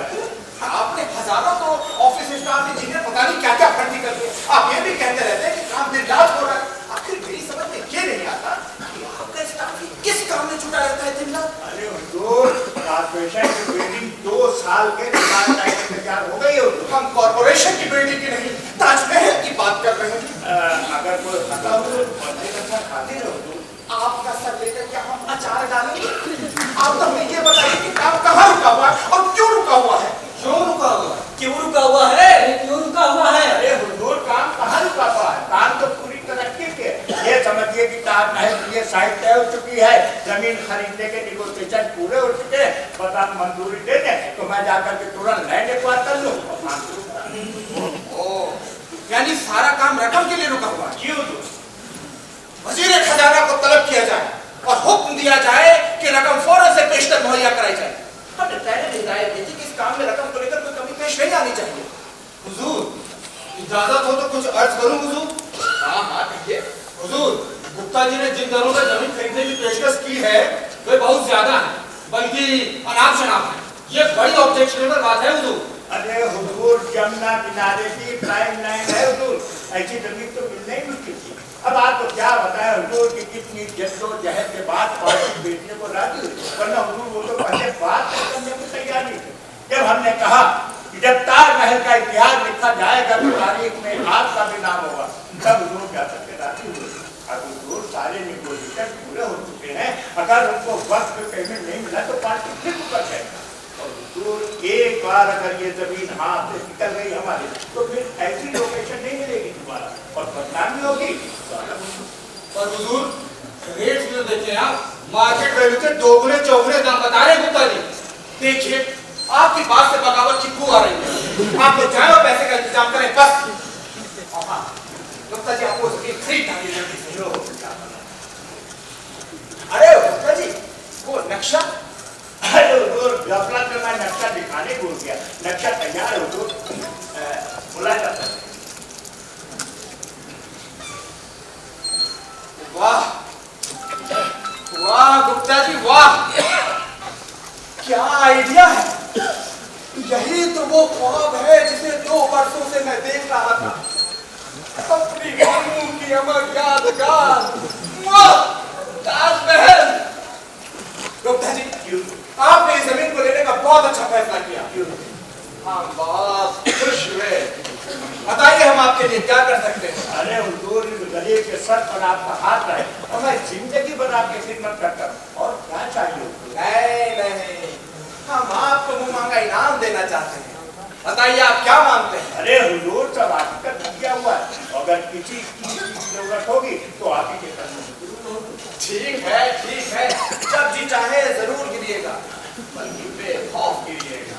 आपने हजारों तो ऑफिस स्टाफ इंजीनियर पता नहीं क्या क्या भर्ती कर दिए। आप ये भी कहते रहते हैं कि काम दिन रात हो रहा है। आखिर मेरी समझ में ये नहीं आता कि आपका स्टाफ किस काम में जुटा रहता है दिन रात। अरे हुजूर कॉर्पोरेशन की बिल्डिंग 2 साल के रिकॉर्ड टाइम में तैयार हो गई है हुजूर। हम कॉर्पोरेशन की बिल्डिंग की नहीं ताजमहल की बात कर रहे हैं। अगर कोई खता हो तो खातिर हो हुजूर। आपका सर लेकर क्या हम अचार डालेंगे? आप तो हमें ये बताइए कि काम कहाँ रुका हुआ है और क्यों रुका हुआ है? क्यों रुका हुआ है? क्यों रुका हुआ है? क्यों रुका हुआ है? अरे हुजूर काम कहाँ रुका हुआ है? काम तो पूरी तरक्की के। ये समझिए कि ताजमहल की ये साइट तय हो चुकी है, जमीन खरीदने के नेगोशिएशन पूरे हो चुके हैं। बस आप मंजूरी दे दें तो मैं जाकर के तुरंत लैंड एक्वायर कर लूँ और काम शुरू कर दूँ। यानी सारा काम रकम के लिए रुका हुआ है। जी हुजूर। वजीर खजाना को तलब किया जाए और हुक्म दिया जाए कि रकम फौरन से पेशतर मुहैया कराई जाए। हमने पहले हिदायत दी थी कि इस काम में रकम को लेकर कोई कमी पेश नहीं आनी चाहिए। हुजूर इजाजत हो तो कुछ अर्ज करूं हुजूर? हाँ हाँ कहिए। हुजूर गुप्ता जी ने जिन दरों में जमीन खरीदने की पेशकश की है वे बहुत ज्यादा है, बल्कि अनाप शनाप है। ये बड़ी ऑब्जेक्शनेबल बात है हुजूर। अरे हुजूर जमुना किनारे की प्राइम लाइन है हुजूर, ऐसी जमीन तो मिलना ही मुश्किल थी। अब आपको क्या बताया हुजूर कि कितनी जद्दोजहद के बाद पार्टी बेचने को राजी हुई, वरना हुजूर वो तो पहले बात करने को तैयार नहीं थे। जब हमने कहा कि जब ताजमहल का इतिहास लिखा जाएगा तो तारीख में आपका भी नाम होगा, तब हुजूर क्या करके राजी हुए। अब हुजूर सारे नेगोशिएशन पूरे हो चुके हैं, अगर उनको वक्त पे पेमेंट नहीं मिला तो पार्टी फिर मुकर जाएगी। और हुजूर एक बार अगर ये जमीन हाथ से निकल गई हमारी तो फिर ऐसी लोकेशन नहीं मिलेगी दोबारा और बदनामी होगी। पर हुजूर रेट जो देखे आप मार्केट वैल्यू के दोगुने चौगुने दाम बता रहे हैं गुप्ता जी। देखिए आपकी बात से बगावत की बू आ रही है। आप तो जाए और पैसे का इंतजाम करें बस। और हाँ गुप्ता जी आपको जमीन खरीद डालिए जल्दी से। अरे गुप्ता जी वो नक्शा, अरे हुजूर गफलत में मैं नक्शा दिखाने भूल गया। नक्शा तैयार हो तो बुला जाता है। वाह वाह गुप्ता जी वाह, क्या आइडिया है। यही तो वो ख्वाब है जिसे 2 वर्षों से मैं देख रहा था। अपनी बानू की अमर यादगार ताजमहल। गुप्ता जी आपने इस जमीन को लेने का बहुत अच्छा फैसला किया। हम बहुत खुश हुए। बताइए हम आपके लिए क्या कर सकते हैं? अरे हुजूर इस गरीब के सर पर आपका हाथ रहे और मैं जिंदगी भर आपकी खिदमत करता हूँ। और क्या चाहिए हुजूर? नहीं हम आपको मुंह मांगा इनाम देना चाहते हैं। बताइए आप क्या मांगते हैं? अरे हुजूर सब हकीकत किया हुआ है, अगर किसी चीज की जरूरत होगी तो आप ही के करने ठीक है जब जी चाहे जरूर गिरिएगा, बल्कि बेखौफ गिरिएगा।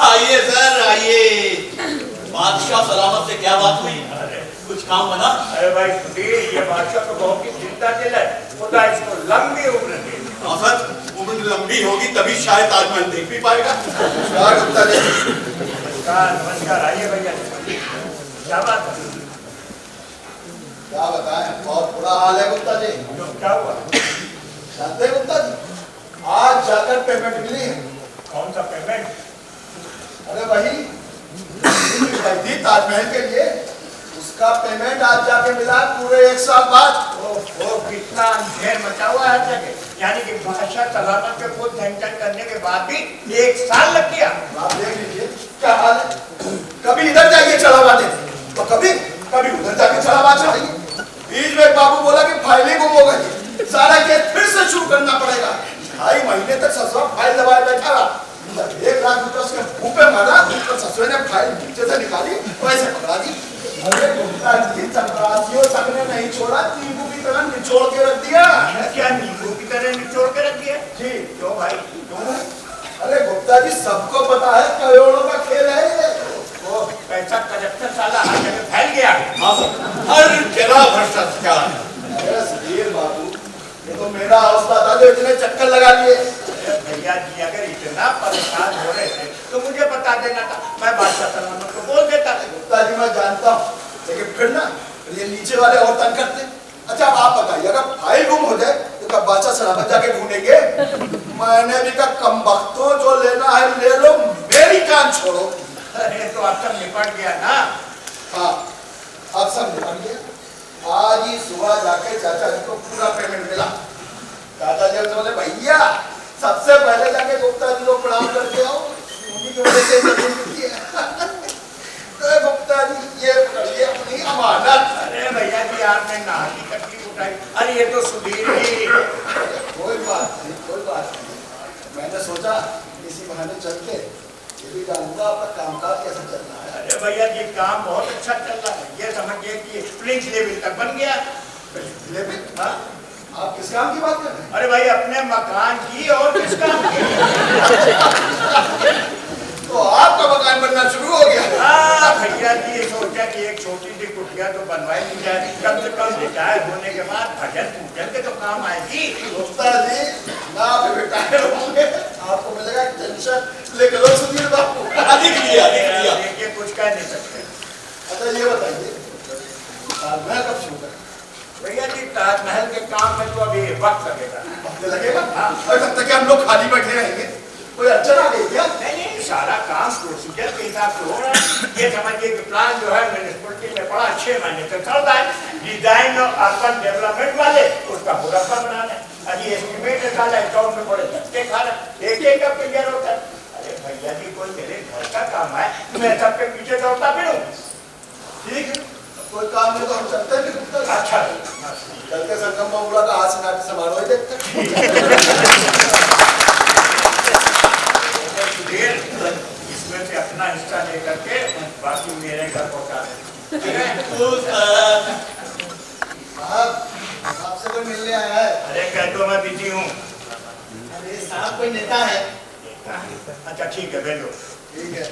आइए सर आइए। बादशाह सलामत से क्या बात हुई? कुछ काम बना? अरे भाई ये बादशाह तो बहुत की चिंता दिल है, खुदा इसको लंबी उम्र दे। हाँ सर, उम्र लंबी होगी तभी शायद ताजमहल देख भी पाएगा। नमस्कार गुप्ता जी। नमस्कार आइए भैया। क्या बात है? क्या बताएं, बहुत बुरा हाल है गुप्ता जी। क्या हुआ? जानते हैं गुप्ता जी, आज जाकर पेमेंट मिली है। कौन सा पेमेंट? अरे वही दी ताजमहल के लिए, उसका पेमेंट आज जाके मिला पूरे 1 साल बाद। ओह कितना अंधेर मचा हुआ है जगह, यानी कि बादशाह सलामत के खुद टेंशन करने के बाद भी 1 साल लग गया। आप देख लीजिए क्या हाल है। कभी इधर जाइए चढ़ावा देने तो कभी उधर जाके चढ़ावा चढ़ाइए। बीच में बाबू बोला कि फाइल ही गुम हो गई, सारा केस फिर से शुरू करना पड़ेगा। 2.5 महीने तक ससुरा फाइल दबाए बैठा रहा। 1 लाख रुपए उसके मुंह पे मारा, तो ससुरे ने फाइल नीचे से निकाली, वैसे पकड़ा दी। अरे गुप्ता जी, चपरासियों सबने नहीं छोड़ा, नींबू की तरह निचोड़ के रख दिया। क्या नींबू की तरह निचोड़ के रख दिया? जी क्यों भाई, क्यों? अरे गुप्ता जी, सबको पता है करोड़ों का खेल है ये। वो पैसा करप्शन साला हर जगह फैल गया। हाँ सर, हर जगह भ्रष्टाचार। अरे सुधीर बाबू, ये तो मेरा हौसला था जो इतने चक्कर लगा लिए। भैया जी, अगर इतना परेशान हो रहे थे तो मुझे बता देना था, मैं बादशाह सलामत को बोल देता। गुप्ता जी, मैं जानता हूँ, लेकिन फिर ना ये नीचे वाले और तंग करते। अच्छा अब आप बताइए, अगर फाइल गुम हो जाए तो कब बादशाह सलामत जाके ढूंढेंगे? मैंने भी कहा कम वक्तों, जो लेना है ले लो, मेरी कान छोड़ो। अरे तो अब सब निपट गया ना? हाँ, अब सब निपट गया। आज ही सुबह जाके चाचा जी को पूरा पेमेंट मिला। चाचा जी हमसे बोले, भैया सबसे पहले जाके गुप्ता जी को प्रणाम करके आओ, उन्हीं की वजह से जमीन मिलती है। तो गुप्ता जी, ये पकड़िए अपनी अमानत। अरे भैया जी, आपने नाम की तकलीफ उठाई। अरे ये तो सुधीर जी। कोई बात नहीं, कोई बात नहीं। मैंने सोचा इसी बहाने चल के ये भी जानूंगा आपका कामकाज कैसा चल रहा है। अरे भैया जी, काम बहुत अच्छा चल रहा है। ये समझिए कि प्रिंस लेवल तक बन गया। लेकिन हाँ? आप किस काम की बात कर रहे हैं? अरे भाई, अपने मकान की और किस काम की? तो आपका मकान बनना शुरू हो गया। हाँ भैया जी, ये सोचा कि एक छोटी सी कुटिया तो बनवाई नहीं जाए, कम से कम रिटायर होने के बाद भजन पूजन के तो काम आएगी। गुप्ता जी, ना आप रिटायर होंगे, आपको मिलेगा टेंशन। लेकर लो सुधीर बाबू, अधिक लिया। देखिए, कुछ कह नहीं सकते। अच्छा ये बताइए, मैं कब शुरू करें? भैया जी, ताजमहल के काम में तो अभी वक्त लगेगा। हफ्ते लगेगा? और तब तक हम लोग खाली बैठे रहेंगे? कोई अड़चन आ गई क्या? नहीं, सारा काम प्रोसीजर के हिसाब से हो रहा है। ये समझिए कि प्लान जो है म्यूनिसिपैलिटी में पड़ा 6 महीने तक चल रहा है। डिजाइन और अर्बन डेवलपमेंट वाले उसका मुरब्बा बनाना है। अभी एस्टिमेट निकाला है, अकाउंट में पड़े धक्के खा रहे, एक का क्लियर होता है। अरे भैया जी, कोई मेरे घर का काम है, मैं सबके पीछे दौड़ता फिरूं? ठीक है, कोई काम नहीं तो हम चलते हैं गुप्ता जी। अच्छा, चल के संगम बाबूला का हाथ से नाट्य समारोह देखते हैं। इसमें से अपना हिस्सा लेकर के बाकी मेरे घर पहुंचा दें। ठीक है? साहब, आपसे कोई मिलने आया है? अरे कह दो, मैं बिजी हूँ। अरे साहब, कोई नेता है? अच्छा ठीक है, भेजो। ठीक है।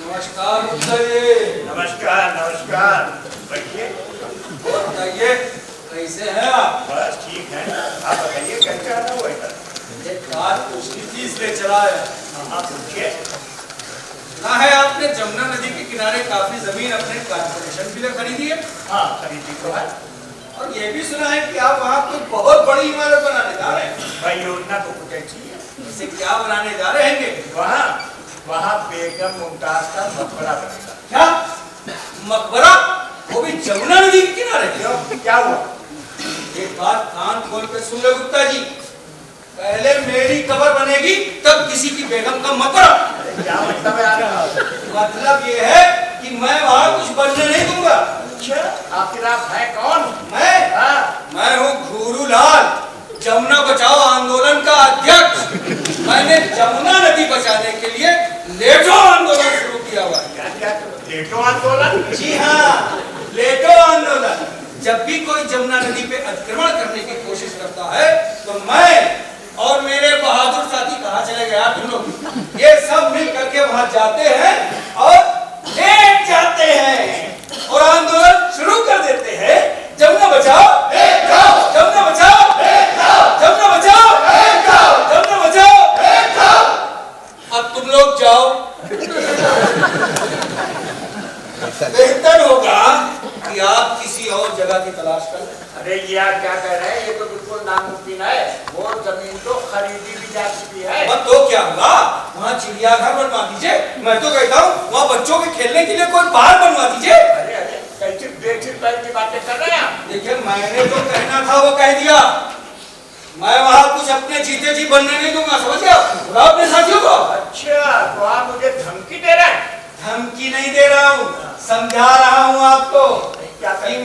नमस्कार गुप्ता जी। नमस्कार नमस्कार, बैठिए। और बताइए, कैसे हैं आप? बस ठीक है, आप बताइए कैसे आना हुआ इधर? एक बात पूछनी थी, इसलिए चला है। हाँ पूछिए। सुना है आपने जमुना नदी के किनारे काफी जमीन अपने कॉर्पोरेशन के लिए खरीदी है? हाँ खरीदी तो है। और ये भी सुना है कि आप वहाँ कोई बहुत बड़ी इमारत बनाने जा रहे हैं। भाई योजना तो कुछ ऐसी है। इसे क्या बनाने जा रहे हैं? वहाँ बेगम मुमताज का मकबरा बनेगा। क्या मकबरा? वो भी जमुना नदी के किनारे? क्यों, क्या हुआ? एक बात कान खोल के सुन ले गुप्ता जी, पहले मेरी कब्र बनेगी तब किसी की बेगम का मकबरा। क्या मतलब है यार? मतलब ये है कि मैं वहाँ कुछ बनने नहीं दूंगा। अच्छा, आखिर आप है कौन? मैं? हाँ। मैं हूँ घूरू लाल, जमुना बचाओ आंदोलन का अध्यक्ष। मैंने जमुना नदी बचाने के लिए लेटो आंदोलन शुरू किया हुआ है। क्या लेटो आंदोलन? जी हाँ, लेटो आंदोलन। जब भी कोई जमुना नदी पे अतिक्रमण करने की कोशिश करता है तो मैं और मेरे बहादुर साथी कहाँ चले गए आप लोग, ये सब मिल करके वहां जाते हैं और लेट जाते हैं और आंदोलन शुरू कर देते हैं। जमुना बचाओ, जमुना बचाओ, जमुना बचाओ, जमुना बचाओ। अब तुम लोग जाओ। बेहतर होगा कि आप किसी और जगह की तलाश करें। अरे यार क्या कह रहे हैं, ये तो बिल्कुल नामुमकिन है। वो जमीन तो खरीदी भी जा चुकी है। तो क्या हुआ, वहाँ चिड़ियाघर बनवा दीजिए। मैं तो कहता हूँ वहाँ बच्चों के खेलने के लिए कोई पार्क बनवा दीजिए। अरे अरे कैसी बेसिक पैर की बातें कर रहे हैं आप? देखिए, मैंने जो कहना था वो कह दिया। मैं वहाँ कुछ अपने जीते जी बनने नहीं दूंगा, समझ गया? अपने साथियों को। अच्छा, तो आप मुझे धमकी दे रहे हैं? धमकी समझा रहा हूँ आपको क्या कि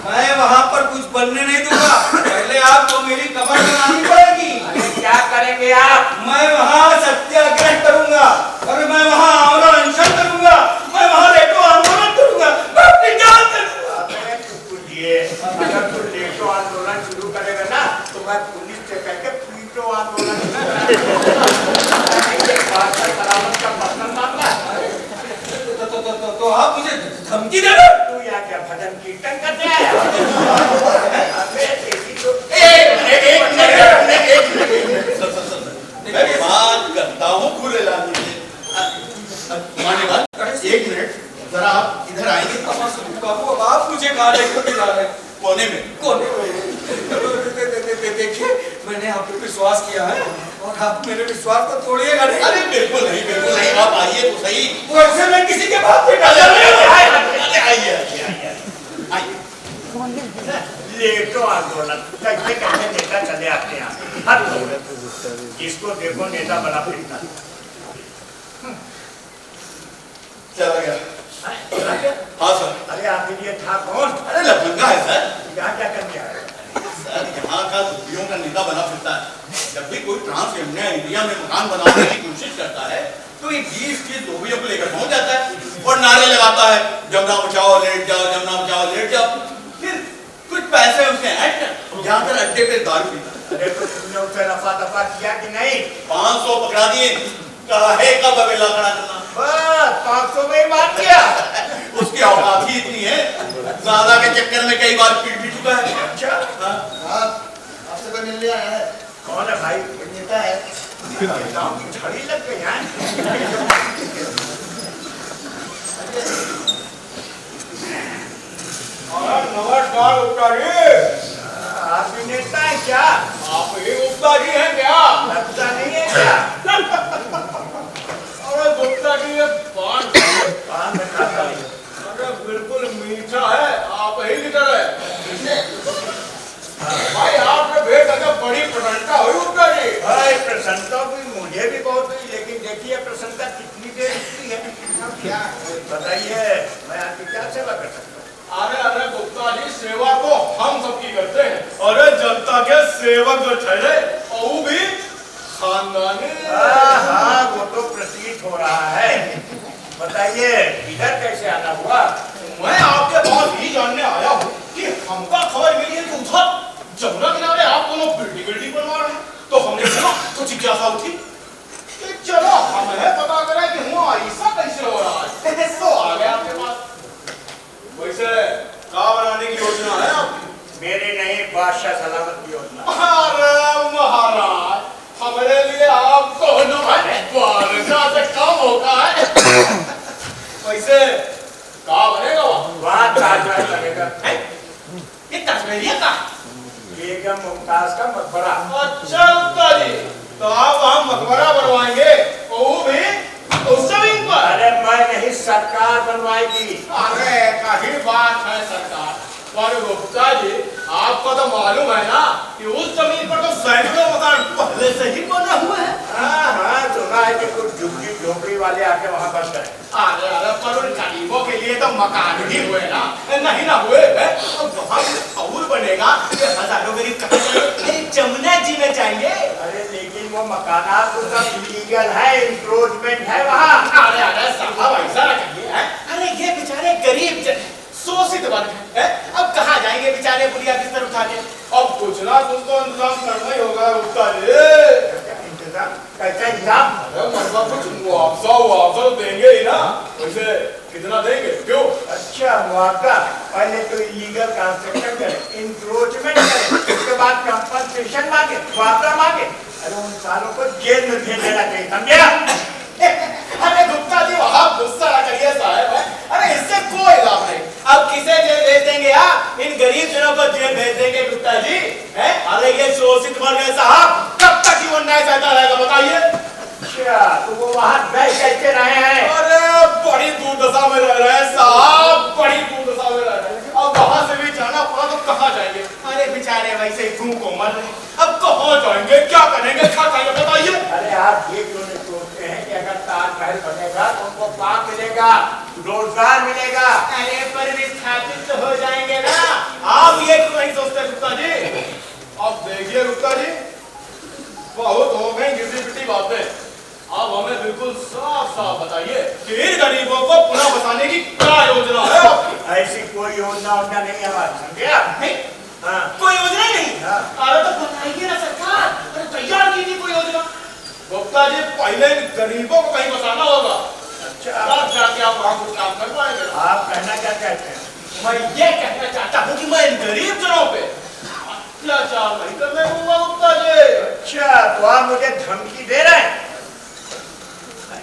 मैं वहाँ पर कुछ बनने नहीं दूंगा। पहले आपको मेरी कमर बनानी पड़ेगी। क्या करेंगे आप? मैं वहाँ सत्याग्रह करूंगा और मैं वहाँ आमरण अनशन करूंगा, मैं वहाँ लेटो आंदोलन करूंगा, मैं अपनी जान दे दूंगा। अगर तू लेटो आंदोलन शुरू करेगा ना तो मैं पुलिस से कह के पीटो आंदोलन सलामत का पर्सनल मामला। तो आप मुझे धमकी दे रहे हो? तू यहाँ क्या भजन कीर्तन करने आया? मैं बात करता हूँ पूरे लाने से। एक मिनट जरा आप इधर आएंगे। बाबू अब आप मुझे कहाँ लेकर के जा रहे हैं? कोने में। कोने में? देखिए मैंने आप पे विश्वास किया है और आप मेरे विश्वास को तोड़िएगा नहीं। अरे बिल्कुल नहीं आप आइए तो सही। वैसे मैं किसी के बात पे आइए लेटो आंदोलन कैसे कैसे नेता चले आते हैं। हद इसको देखो नेता बना फिरता चला गया। हाँ सर। अरे आखिर ये था कौन? अरे लफंगा है सर। यहाँ क्या करने आया? सर यहाँ का धोबियों का नेता बना फिरता है। जब भी कोई ट्रांस इंडिया में मकान बनाने की कोशिश करता है तो ये 20 धोबियों को लेकर पहुंच जाता है और नारे लगाता है जमुना बचाओ लेट जाओ, जमुना बचाओ लेट जाओ। फिर कुछ पैसे उसने ऐड कर जाकर अड्डे पे दारू पीता। अरे तो तुमने उसे रफा दफा किया कि नहीं? 500 पकड़ा दिए। काहे का बवेला खड़ा करना। बस 500 में ही मार दिया। उसकी औकात ही इतनी है, ज्यादा के चक्कर में कई बार पीट भी चुका है। अच्छा आपसे कोई मिलने आया है? कौन है भाई? नेता है। गाँव की झड़ी लग गई है। नमस्कार गुप्ता जी। आप भी नेता है क्या? आप ही गुप्ता जी हैं क्या? लगता नहीं है क्या? अरे गुप्ता जी ये पान में खाता है। अरे बिल्कुल मीठा है, आप ही की तरह। भाई आपने भेद अगर बड़ी प्रसन्नता हुई गुप्ता जी। भाई प्रसन्नता भी मुझे भी बहुत हुई, लेकिन देखिए प्रसन्नता कितनी देर रुकती है। क्या बताइए मैं आपकी क्या सेवा कर सकता हूँ? अरे गुप्ता जी सेवा तो हम सबकी करते हैं। अरे जनता के सेवक जो ठहरे और वो भी खानदानी। हाँ वो तो प्रतीत हो रहा है। बताइए इधर कैसे आना हुआ? मैं आपके पास ही जानने आया हूँ कि हमका खबर मिली है कि उधर जमुना किनारे आप दोनों बिल्डिंग बनवा रहे हैं। तो हमने सुना तो जिज्ञासा उठी कि चलो हमें पता करें कि हुआ ऐसा कैसे हो रहा है। तो आ गए आपके पास। वैसे कहाँ बनाने की योजना है आपकी? मेरी नहीं, बादशाह सलामत की योजना। अरे महाराज हमारे लिए आप दोनों बादशाह से कम होता है। वैसे कहाँ बनेगा वहाँ ताजमहल लगेगा। ये ताजमहल का बेगम मुमताज का मकबरा। अच्छा गुप्ता जी तो आप वहाँ मकबरा बनवाएंगे और वो भी उस जमीन पर? अरे मैं नहीं, सरकार बनवाएगी। अरे कहीं बात है सरकार। पर गुप्ता जी आपको तो मालूम है ना कि उस जमीन पर तो सैकड़ों मकान पहले से ही बने हुए हैं। हाँ सुना है कि कुछ झुग्गी झोपड़ी वाले आके वहाँ बस गए। अरे पर उन गरीबों के लिए तो मकान ही हुए ना, नहीं ना हुए वहाँ और बनेगा। हजारों गरीब कहाँ जमुना जी में जाएंगे। अरे लेकिन वो मकानात तो सब इलीगल है, इंक्रोचमेंट है वहाँ। अरे साहब ऐसा ना कहिए। अरे ये बेचारे गरीब शोषित वर्ग है, अब कहाँ जाएंगे बेचारे बुढ़िया बिस्तर उठा के। अब कुछ ना कुछ तो इंतजाम करना ही होगा गुप्ता जी। इंतजाम कैसा इंतजाम? अरे मतलब कुछ मुआवजा तो देंगे ही ना। वैसे कितना देंगे? क्यों? अच्छा मुआवजा पहले तो इलीगल कंस्ट्रक्शन करे, इंक्रोचमेंट करे, उसके बाद कंपनसेशन मांगे, मुआवजा मांगे। अरे उन सालों को जेल में भेज देना चाहिए, समझे? अरे गुप्ता जी वहाँ गुस्सा ना करिए साहब। अरे इससे कोई लाभ नहीं। अब किसे जेल भेज देंगे आप? इन गरीब जनों को जेल भेज देंगे गुप्ता जी। हैं? अरे ये शोषित वर्ग है साहब, कब तक ही वो न्याय सहता रहेगा बताइए? अच्छा तो वो वहाँ गए कैसे रहे हैं? अरे बड़ी दुर्दशा में रह रहे हैं साहब, बड़ी दुर्दशा में रह रहे हैं। अब वहाँ से भी जाना पड़ा तो कहाँ जाएंगे? अरे बेचारे वैसे ही भूख को मर रहे। अब कहाँ जाएंगे, क्या करेंगे, क्या खाएंगे बताइए? अरे आप ये क्यों नहीं सोचते हैं कि अगर ताजमहल बनेगा तो उनको पाप मिलेगा? रोजगार मिलेगा। अरे पर विस्थापित तो हो जाएंगे ना। आप ये क्यों नहीं सोचते गुप्ता जी? अब देखिए गुप्ता जी, बहुत हो गई घिसी पिटी बातें। अब हमें बिल्कुल साफ साफ बताइए कि इन गरीबों को पुनः बसाने की क्या योजना है आपकी? ऐसी कोई योजना वोजना नहीं है हमारी, समझे आप? नहीं, हाँ। कोई योजना ही नहीं। हाँ। अरे तो बताइए ना सरकार, अरे तैयार कीजिए कोई योजना। गुप्ता जी, पहले इन गरीबों को कहीं बसाना होगा, अच्छा, तब जाके आप वहां कुछ काम कर पाएंगे। आप कहना क्या चाहते हैं? मैं ये कहना चाहता हूँ कि मैं इन गरीब जनों पे अत्याचार नहीं करने दूंगा गुप्ता जी। अच्छा, तो आप मुझे धमकी दे रहे हैं?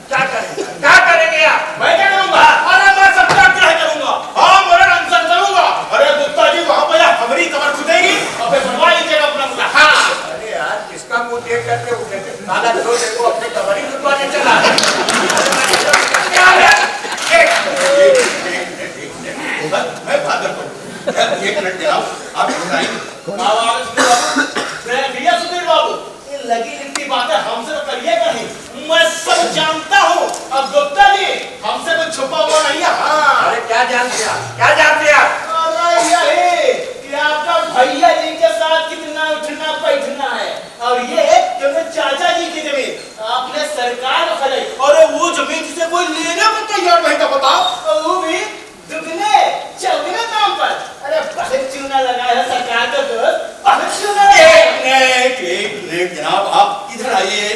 क्या करेंगे? क्या करेंगे आप? मैं क्या करूंगा? अरे मैं सत्याग्रह करूंगा, आमरण अनशन करूंगा। अरे गुप्ता जी, वहां पर हमारी कमर खुदेगी और फिर बनवा लीजिएगा अपना मुद्दा। हाँ। अरे यार, किसका मुंह देख करके उठे थे? काला जो देखो अपनी कमरी खुदवाने चला। क्या है? मैं बात करता हूँ। एक मिनट जनाब, आप बताइए। भैया सुधीर बाबू, ये लगी लिखती बातें हमसे तो करिएगा नहीं, मैं सब जानता हूँ। अब गुप्ता जी, हमसे कुछ छुपा हुआ नहीं है। हाँ। अरे क्या जानते हैं आप? क्या जानते हैं आप? अरे यही कि आपका भैया जी के साथ कितना उठना बैठना है, और ये जो मेरे चाचा जी की जमीन आपने सरकार को खरीदी। अरे वो जमीन जिसे कोई लेने को तैयार नहीं था, बताओ, वो भी दुगने चौगने दाम पर। अरे बहुत चूना लगा है सरकार का दोस्त, बहुत चूना लगा है। एक मिनट जनाब, आप इधर आइए।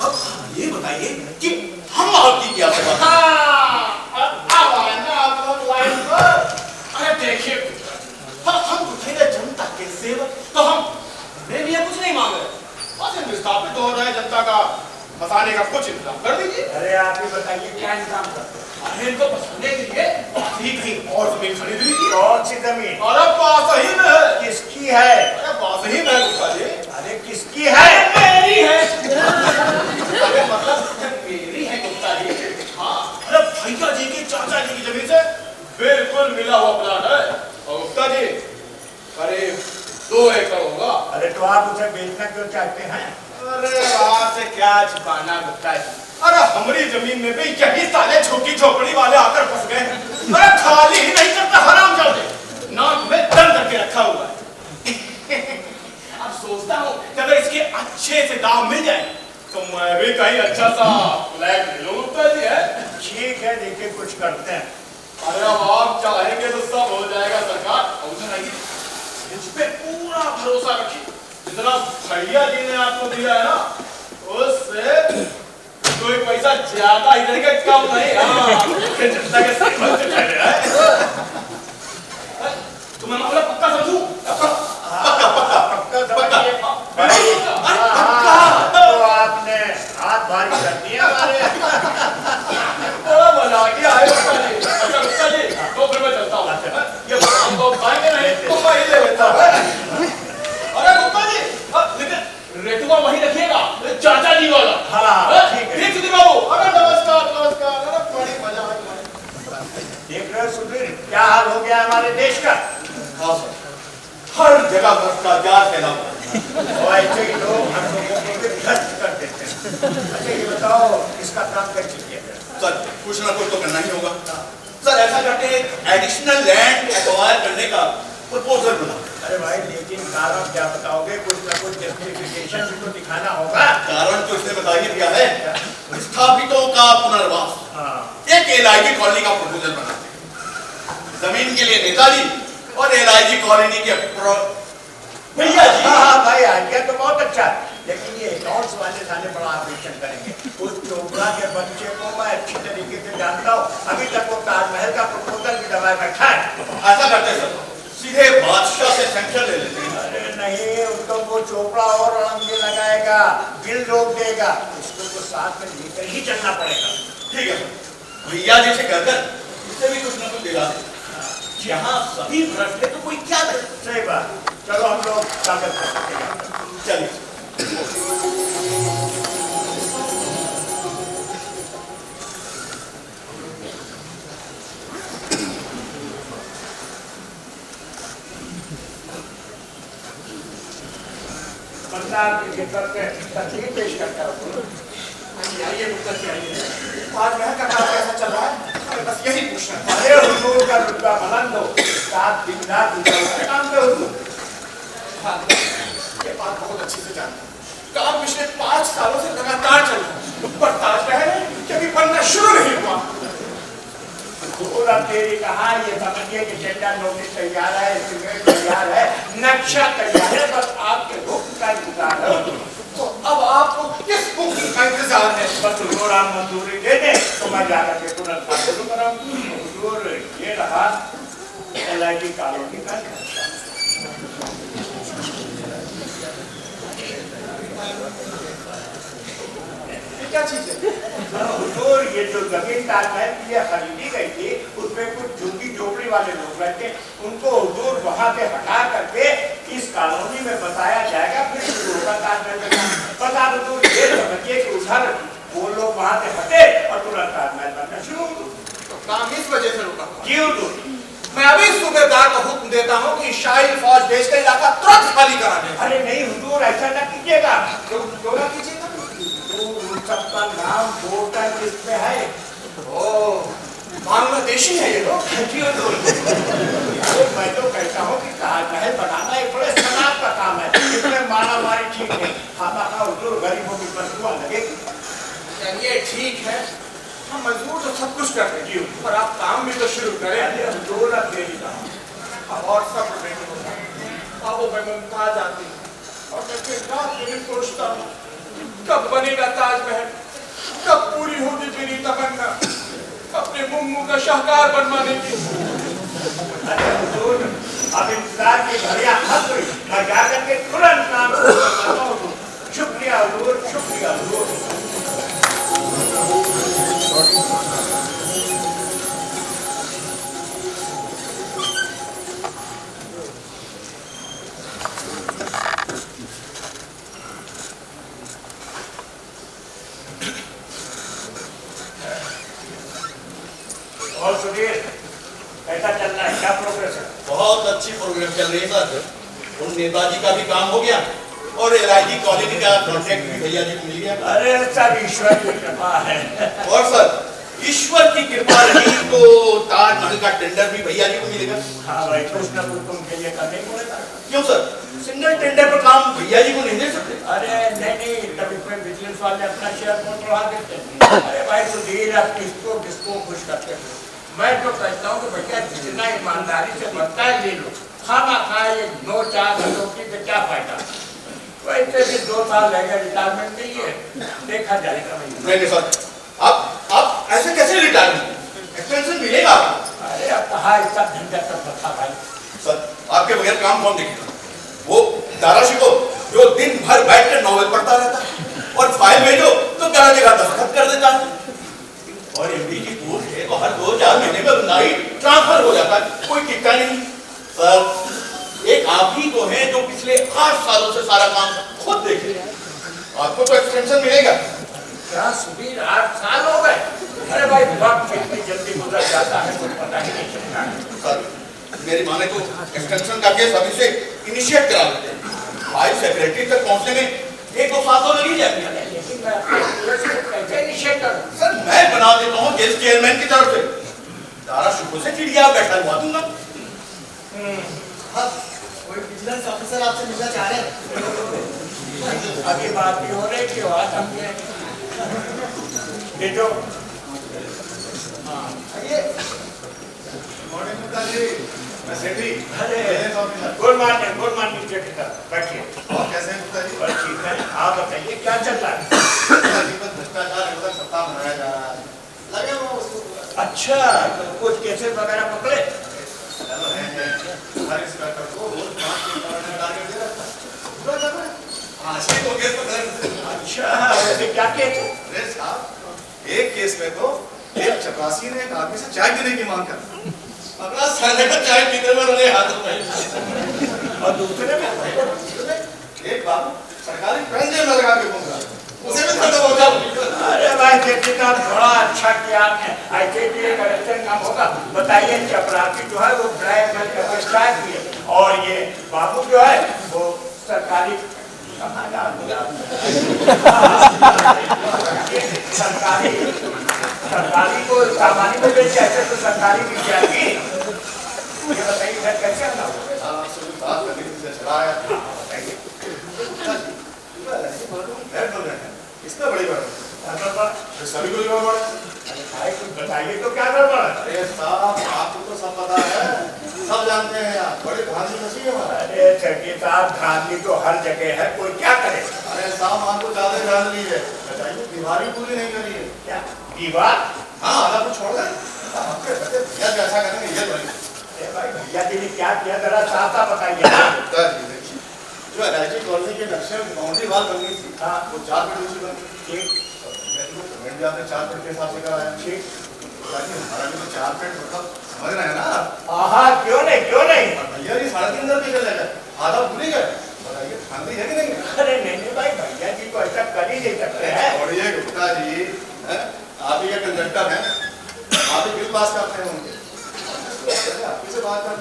अब ये बताइए कि हम आपकी क्या सेवा करें? हाँ, अब आए ना आप लोग लाइन पर। अरे देखिए, हम तो थे जनता के सेवक, तो हम कुछ नहीं मांग रहे, बस इन विस्थापित हो रहे जनता का बसाने का कुछ इंतजाम कर दीजिए। अरे आप ही बताइए क्या इंतजाम करते हैं? अरे इनको बसाने के लिए कहीं और जमीन खरीद लीजिए। कौन सी जमीन? अरे पास ही में है। किसकी है? अरे पास ही में है गुप्ता जी। अरे किसकी है? मेरी है। अरे मतलब मेरी है गुप्ता जी। हाँ, अरे भैया जी की चाचा जी की जमीन से बिल्कुल मिला हुआ प्लाट है। और गुप्ता जी, करीब 2 एकड़ होगा। अरे तो आप उसे बेचना क्यों चाहते हैं? अरे आपसे क्या छिपाना गुप्ता जी? अरे हमारी जमीन में भी यही साले झुग्गी झोपड़ी वाले आकर फंस गए। अरे खाली ही नहीं करता, हराम जाते, नाक में दम करके रखा हुआ है। अब सोचता हूँ कि अगर इसके अच्छे से दाम मिल जाए तो मैं भी कहीं अच्छा सा फ्लैट ले लूं गुप्ता जी। है ठीक है, देखिए कुछ करते हैं। अरे अब आप चाहेंगे तो सब हो जाएगा सरकार। मुझ पे पूरा भरोसा रखिए, जितना भैया जी ने आपको दिया है ना, उससे कोई पैसा ज्यादा इधर के कम नहीं। हाँ, जनता के सेवक से कह रहा है। तुम्हें मामला पक्का समझूं? तो आपने हाथ भारी कर दिया हमारे। बड़ा मजा किया है गुप्ता जी। अच्छा गुप्ता जी, तो फिर मैं चलता हूँ। ये हमको खाएंगे नहीं तो मैं ही ले लेता हूँ। अरे गुप्ता जी, लेकिन रेटुआ वही रखिएगा, चाचा जी वाला। हाँ, ठीक है। ठीक सुधीर बाबू। अरे नमस्कार नमस्कार। अरे बड़ी मजा है तुम्हारी। देख रहे हो सुधीर, क्या हाल हो गया हमारे देश का? हाँ सर, हर जगह भ्रष्टाचार फैला हुआ है। और ऐसे ही लोग हम लोगों को भी भ्रष्ट कर देते हैं। अच्छा ये बताओ, इसका काम कैसे किया जाए? सर, कुछ ना कुछ तो करना ही होगा। सर, ऐसा करते हैं, एडिशनल लैंड एक्वायर करने का प्रपोजल बना। अरे भाई, लेकिन कारण क्या बताओगे? कुछ ना कुछ जस्टिफिकेशन भी तो दिखाना होगा। कारण तो इसने बता ही दिया है, विस्थापितों का पुनर्वास। हाँ। एक एलआईजी कॉलोनी का प्रपोजल बनाते हैं। जमीन के लिए नेताजी और एलआईजी कॉलोनी के भैया जी। हाँ भाई, आइडिया तो बहुत अच्छा है, लेकिन ये अकाउंट्स वाले साले बड़ा ऑपरेशन करेंगे। उस चोपड़ा के बच्चे को मैं अच्छी तरीके से जानता हूँ, अभी तक वो ताजमहल का प्रपोजल भी दबाए बैठा है। ऐसा करते हैं सर, सीधे बादशाह से सैंक्शन ले लेते हैं। अरे नहीं, उसको वो चोपड़ा और रंगे लगाएगा, बिल रोक देगा, उसको तो साथ में लेकर ही चलना पड़ेगा। ठीक है सर, भैया जी से कहकर इससे भी कुछ ना कुछ दिला दें। जहाँ सभी भ्रष्ट है तो कोई क्या करे? सही बात। चलो हम लोग कागज करते हैं। चलिए। की तकलीफ पेश करता हूँ। आइए मुक्ता जी, आइए। ताजमहल का काम कैसा चल रहा है? बस यही पूछना था। अरे हुजूर का रुतबा बुलंद हो, साथ दिन रात गुजारो काम पे हुजूर। हाँ, ये बात बहुत अच्छे से जानता हूँ। काम पिछले 5 सालों से लगातार चल रहा है, पर ताजमहल कभी बनना शुरू नहीं हुआ। पूरा तेरी कहा, ये समझिए कि टेंडर नोटिस तैयार है, एस्टीमेट तैयार है, नक्शा तैयार है, बस आपके हुक्म का इंतजार है। तो अब आपको किस हुक्म का इंतजार है? बस हुजूर आप मंजूरी दे दें तो मैं जाकर के तुरंत काम शुरू कराऊं। हुजूर ये रहा LID कॉलोनी का नक्शा। क्या चीज है? हुजूर ये जो जमीन ताजमहल के लिए खरीदी गई थी, उसमें कुछ झुग्गी झोपड़ी वाले लोग रहते, उनको हुजूर वहां से हटा करके इस कॉलोनी में बसाया जाएगा, फिर शुरू होगा ताजमहल का काम। बस आप हुजूर ये समझिए कि उधर वो लोग वहां से हटे और तुरंत ताजमहल बनना शुरू हो। तो काम इस वजह से रुका हुआ। जी हुजूर। मैं अभी सूबेदार को हुक्म देता हूँ कि शाही फौज भेज कर इलाका तुरंत खाली करा दे। अरे नहीं हुजूर, ऐसा न कीजिएगा। क्यों ना कीजिएगा? उन सबका नाम वोटर लिस्ट में है। बांग्लादेशी है ये लोग। जी हुजूर। मैं तो कहता हूँ कि ताजमहल बनाना एक बड़े सनात का काम है, इसमें मारा मारी ठीक है। खाना हुजूर गरीबों की बदुआ लगेगी। चलिए ठीक है, हम मजबूर तो सब कुछ कर देंगे, पर आप काम भी तो शुरू करें। अरे हुजूर अब देरी ना। अब और सब बेटे होता है, अब वो मुमताज आती है और मैं फिर रात में सोचता हूँ कब बनेगा ताजमहल, कब पूरी होगी मेरी तमन्ना अपने मुम्मू का शाहकार बनवाने की। अरे हुजूर अब इंतजार की घड़ियां खत्म हुई, मैं जा करके तुरंत काम शुरू करता हूँ। शुक्रिया हुजूर, शुक्रिया हुजूर। और सुधीर कैसा चल रहा है, क्या प्रोग्रेस है? बहुत अच्छी प्रोग्राम चल रही है सर। उन नेताजी का भी काम हो गया और LID कॉलोनी का कॉन्ट्रैक्ट भी भैया जी को मिल गया। अरे सब ईश्वर की कृपा है। और सर ईश्वर की कृपा रही तो ताजमहल का टेंडर भी भैया जी को मिलेगा। हाँ भाई, कुछ न कुछ तुम के लिए करने को पड़ेगा। क्यों सर, सिंगल टेंडर पर काम भैया जी को नहीं दे सकते? अरे नहीं, तब इसमें विजिलेंस वाले अपना शेयर को बढ़ा देते हैं। अरे भाई सुधीर, आप किसको खुश करते हो? मैं तो कहता हूँ कि भैया जितना ईमानदारी से बनता है ले लो, खाना खाए ये 9-4 घंटों की तो क्या फायदा। वैसे भी 2 साल रहेगा रिटायरमेंट के लिए, देखा जाएगा भाई। नहीं सर, आप ऐसे कैसे रिटायरमेंट एक्सटेंशन मिलेगा आपको? अरे अब कहाँ इसका झंझट तक बता भाई। सर आपके बगैर काम कौन देखेगा? वो दारा शिको जो दिन भर बैठ कर नॉवेल पढ़ता रहता है और फाइल भेजो तो तरह जगह दस्तखत कर देता है, और MD की पोस्ट है तो हर 2-4 महीने में नाइट ट्रांसफर हो जाता है, कोई टिकता नहीं। सर एक आप ही तो हैं जो पिछले 8 सालों से सारा काम खुद देखे, आपको तो एक्सटेंशन मिलेगा। क्या सुधीर 8 साल हो गए? अरे भाई वक्त कितनी जल्दी गुजर जाता है कुछ पता ही नहीं चलता है। सर मेरी माने तो एक्सटेंशन का केस अभी से इनिशिएट करा देते हैं, फाइल सेक्रेटरी तक पहुंचने में 1-2 साल तो लग ही जाएंगे। लेकिन मैं कैसे इनिशिएट करूं? सर मैं बना देता हूँ जेल चेयरमैन की तरफ से, दारा शुक्र से चिड़िया बैठा हुआ दूंगा। कोई विजिलेंस ऑफिसर आपसे मिलना चाह रहे हैं? अभी बात ही हो रही थी, आज हमने ये जो मॉर्निंग मुताजी, मैं सेठी। अरे गुड मॉर्निंग जेठा, बैठिए। और कैसे हैं मुताजी? बस ठीक है, आप बताइए क्या चल रहा है? भ्रष्टाचार विरोधी सप्ताह मनाया जा रहा है, लगे हुए उसको। अच्छा, तो कुछ केसेस वगैरह पकड़े? चलो हर इंस्पेक्टर को रोज 5 दिन का टारगेट दे रखा है, पूरा कर रहे हैं। आज ही तो केस पकड़े। अच्छा, वैसे क्या केस है? अरे साहब, एक केस में तो एक चपरासी ने एक आदमी से चाय पीने की मांग कर अपना साले का चाय पीते में रहे हाथों में, और दूसरे में एक बाबू सरकारी पेंशन में लगा के घूम रहा है, उसे भी खत्म हो जाओ। अरे भाई जेठा, बड़ा अच्छा किया आपने, ऐसे भी एक करेक्शन काम होगा। बताइए चपरासी जो है वो ब्लैक मेल का स्टार्ट किए, और ये बाबू जो है वो सरकारी सरकारी को सामान्य में बेच ऐसे सभी को गड़बड़ है। भाई कुछ बताइए तो क्या गड़बड़ है? अरे साहब आपको तो सब पता है, सब जानते हैं आप, बड़े धार्मिक नसीब है हमारे। अरे चकिए साहब, धांधली तो हर जगह है, कोई क्या करे? अरे साहब आपको ज्यादा जान ली है, बताइए दीवारी पूरी नहीं करी है क्या दीवार? हाँ आधा कुछ छोड़ दें भैया कैसा करेंगे ये बोलिए। अरे भाई भैया जी ने क्या किया, जरा साफ साफ बताइए ना। जो एलआईसी कॉलोनी के नक्शे में बाउंड्री वाल बन गई थी, हाँ वो 4 फीट ऊंची बन गई। ठीक, मैंने तो कमेंट भी आपने 4 फीट के हिसाब से कराया। ठीक। हमारा भी तो 4 फीट मतलब समझ रहे हैं ना। हाँ क्यों नहीं, क्यों नहीं? और भैया जी 3.5 फीट निकल जाएगा, आधा भूल ही गए। बताइए खांदी है कि नहीं? अरे नहीं भाई, भैया जी को ऐसा कर ही नहीं सकते हैं। और ये गुप्ता जी हैं, आप ही के कंडक्टर हैं, आप ही बिल पास करते हैं उनके। आपकी से बात कर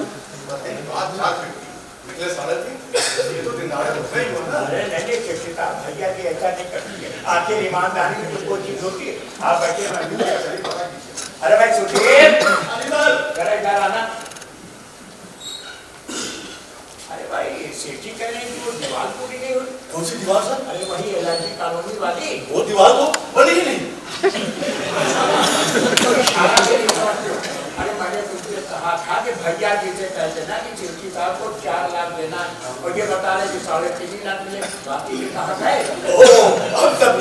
बताइए, बात 4 फीट की निकले 3.5, ये तो दिनारे होते ही हो ना। अरे नहीं चिकिता, भैया जी ऐसा नहीं करती है। आखिर ईमानदारी में कुछ कोई चीज होती है। आप बैठिए, मैं भी चलिए पता कीजिए। अरे भाई सुधीर, जरा इधर आना। अरे भाई सेठी कह रहे हैं कि वो दीवार टूटी नहीं हुई। कौन सी दीवार सर? अरे वही एलआईसी कॉलोनी वाली। वो दीवार तो बनी ही नहीं। अरे मैंने तुमसे कहा था कि भैया जी से कह देना कि चिल्की साहब को 4 लाख देना, और ये बता रहे कि 3.5 लाख मिले। बाकी ये कहा है। अब सब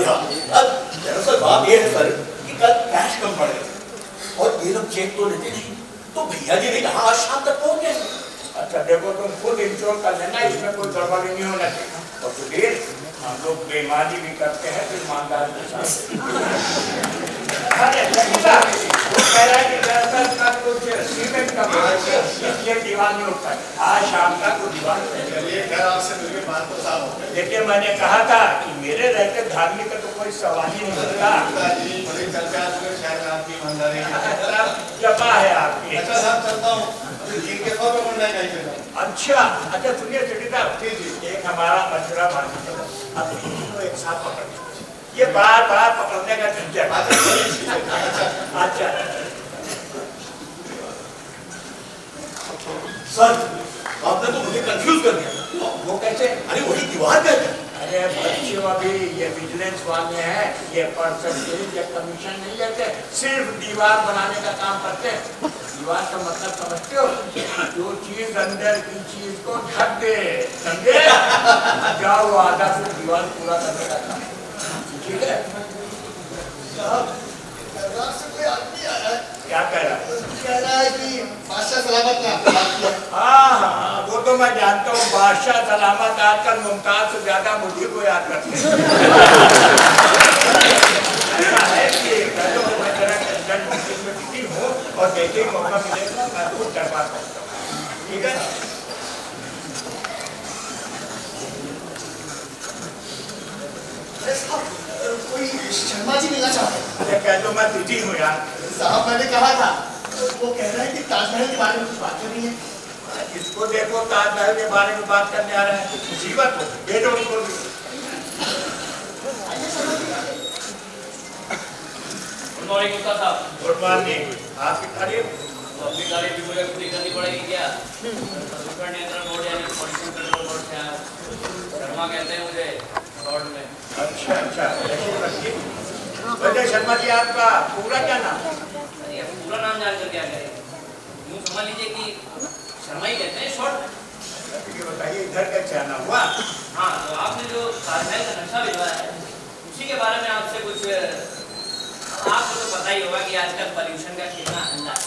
अब दरअसल बात ये है सर कि कल कैश कम पड़े और ये लोग चेक तो लेते नहीं, तो भैया जी ने कहा आज शाम तक पहुंच गए। अच्छा देखो, तुम खुद इंश्योर कर लेना, इसमें कोई गड़बड़ी नहीं होना चाहिए। और सुधीर, हम लोग बेईमानी भी करते हैं तो ईमानदारी के साथ। अरे लगता वो कह रहा है कि दरअसल का कुछ सीमेंट का इसलिए दीवार नहीं उठता है। आज शाम तक वो दीवार चलिए खैर आपसे मिलकर बात तो साफ हो गई। देखिए मैंने कहा था कि मेरे रहते धार्मिक का तो कोई सवाल ही नहीं होता। जी बड़ी चर्चा पूरे शहर में आपकी ईमानदारी है। जपा है आपकी। अच्छा साहब चलता हूँ, जिनके 100 रुपये मंडाई नहीं देना। अच्छा सुनिए चिकिता, जी। एक हमारा मशुरा मान लीजिए, अब तीनों एक साथ पकड़ लीजिए। ये बार बार पकड़ने का झंझट। अच्छा सर आपने तो मुझे कंफ्यूज कर दिया। वो कैसे? अरे वही दीवार कहते हैं। अरे बच्चों, अभी ये विजिलेंस वाले हैं, ये परसेंटेज या कमीशन नहीं लेते, सिर्फ दीवार बनाने का काम करते हैं। दीवार का मतलब समझते हो? जो चीज अंदर की चीज को ढक दे, समझे? जाओ आधा से दीवार पूरा करने का काम, ठीक है? कोई आदमी आया है, क्या कह रहा है? कह रहा है कि बादशाह सलामत ने आपको बात किया। हाँ, वो तो मैं जानता हूँ। बादशाह सलामत आजकल मुमताज से ज्यादा मुझे को याद करते हैं। ऐसा है कि पहले तो मैं जरा कंसल्ट मीटिंग में बिजी हूँ और जैसे ही मौका मिलेगा मैं खुद करवा सकता हूँ, ठीक है? अरे साहब कोई शर्मा जी मिलना चाहते हैं। अरे कह दो मैं बिजी हूँ यार। साहब मैंने कहा था, वो कह रहे हैं कि ताजमहल के बारे में कुछ बात करनी है। इसको देखो, ताजमहल के बारे में बात करने आ रहे हैं, मुसीबत हो। भेजो उनको। गुड मॉर्निंग गुप्ता साहब। Good morning. आपकी तारीफ? तो अपनी तारीफ भी मुझे पूरी करनी पड़ेगी क्या? प्रदूषण नियंत्रण बोर्ड यानी पॉल्यूशन कंट्रोल बोर्ड से आया। शर्मा कहते हैं मुझे बोर्ड में। अच्छा वजह शर्मा जी, आपका पूरा क्या नाम? अरे पूरा नाम जानकर क्या करें? यूँ समझ लीजिए कि शर्मा ही कहते हैं शॉर्ट। ये बताइए इधर कैसे आना हुआ? हाँ, तो आपने जो ताजमहल का नक्शा भिजवाया है उसी के बारे में आपसे कुछ, आपको तो पता ही होगा कि आजकल पॉल्यूशन का कितना हल्ला है,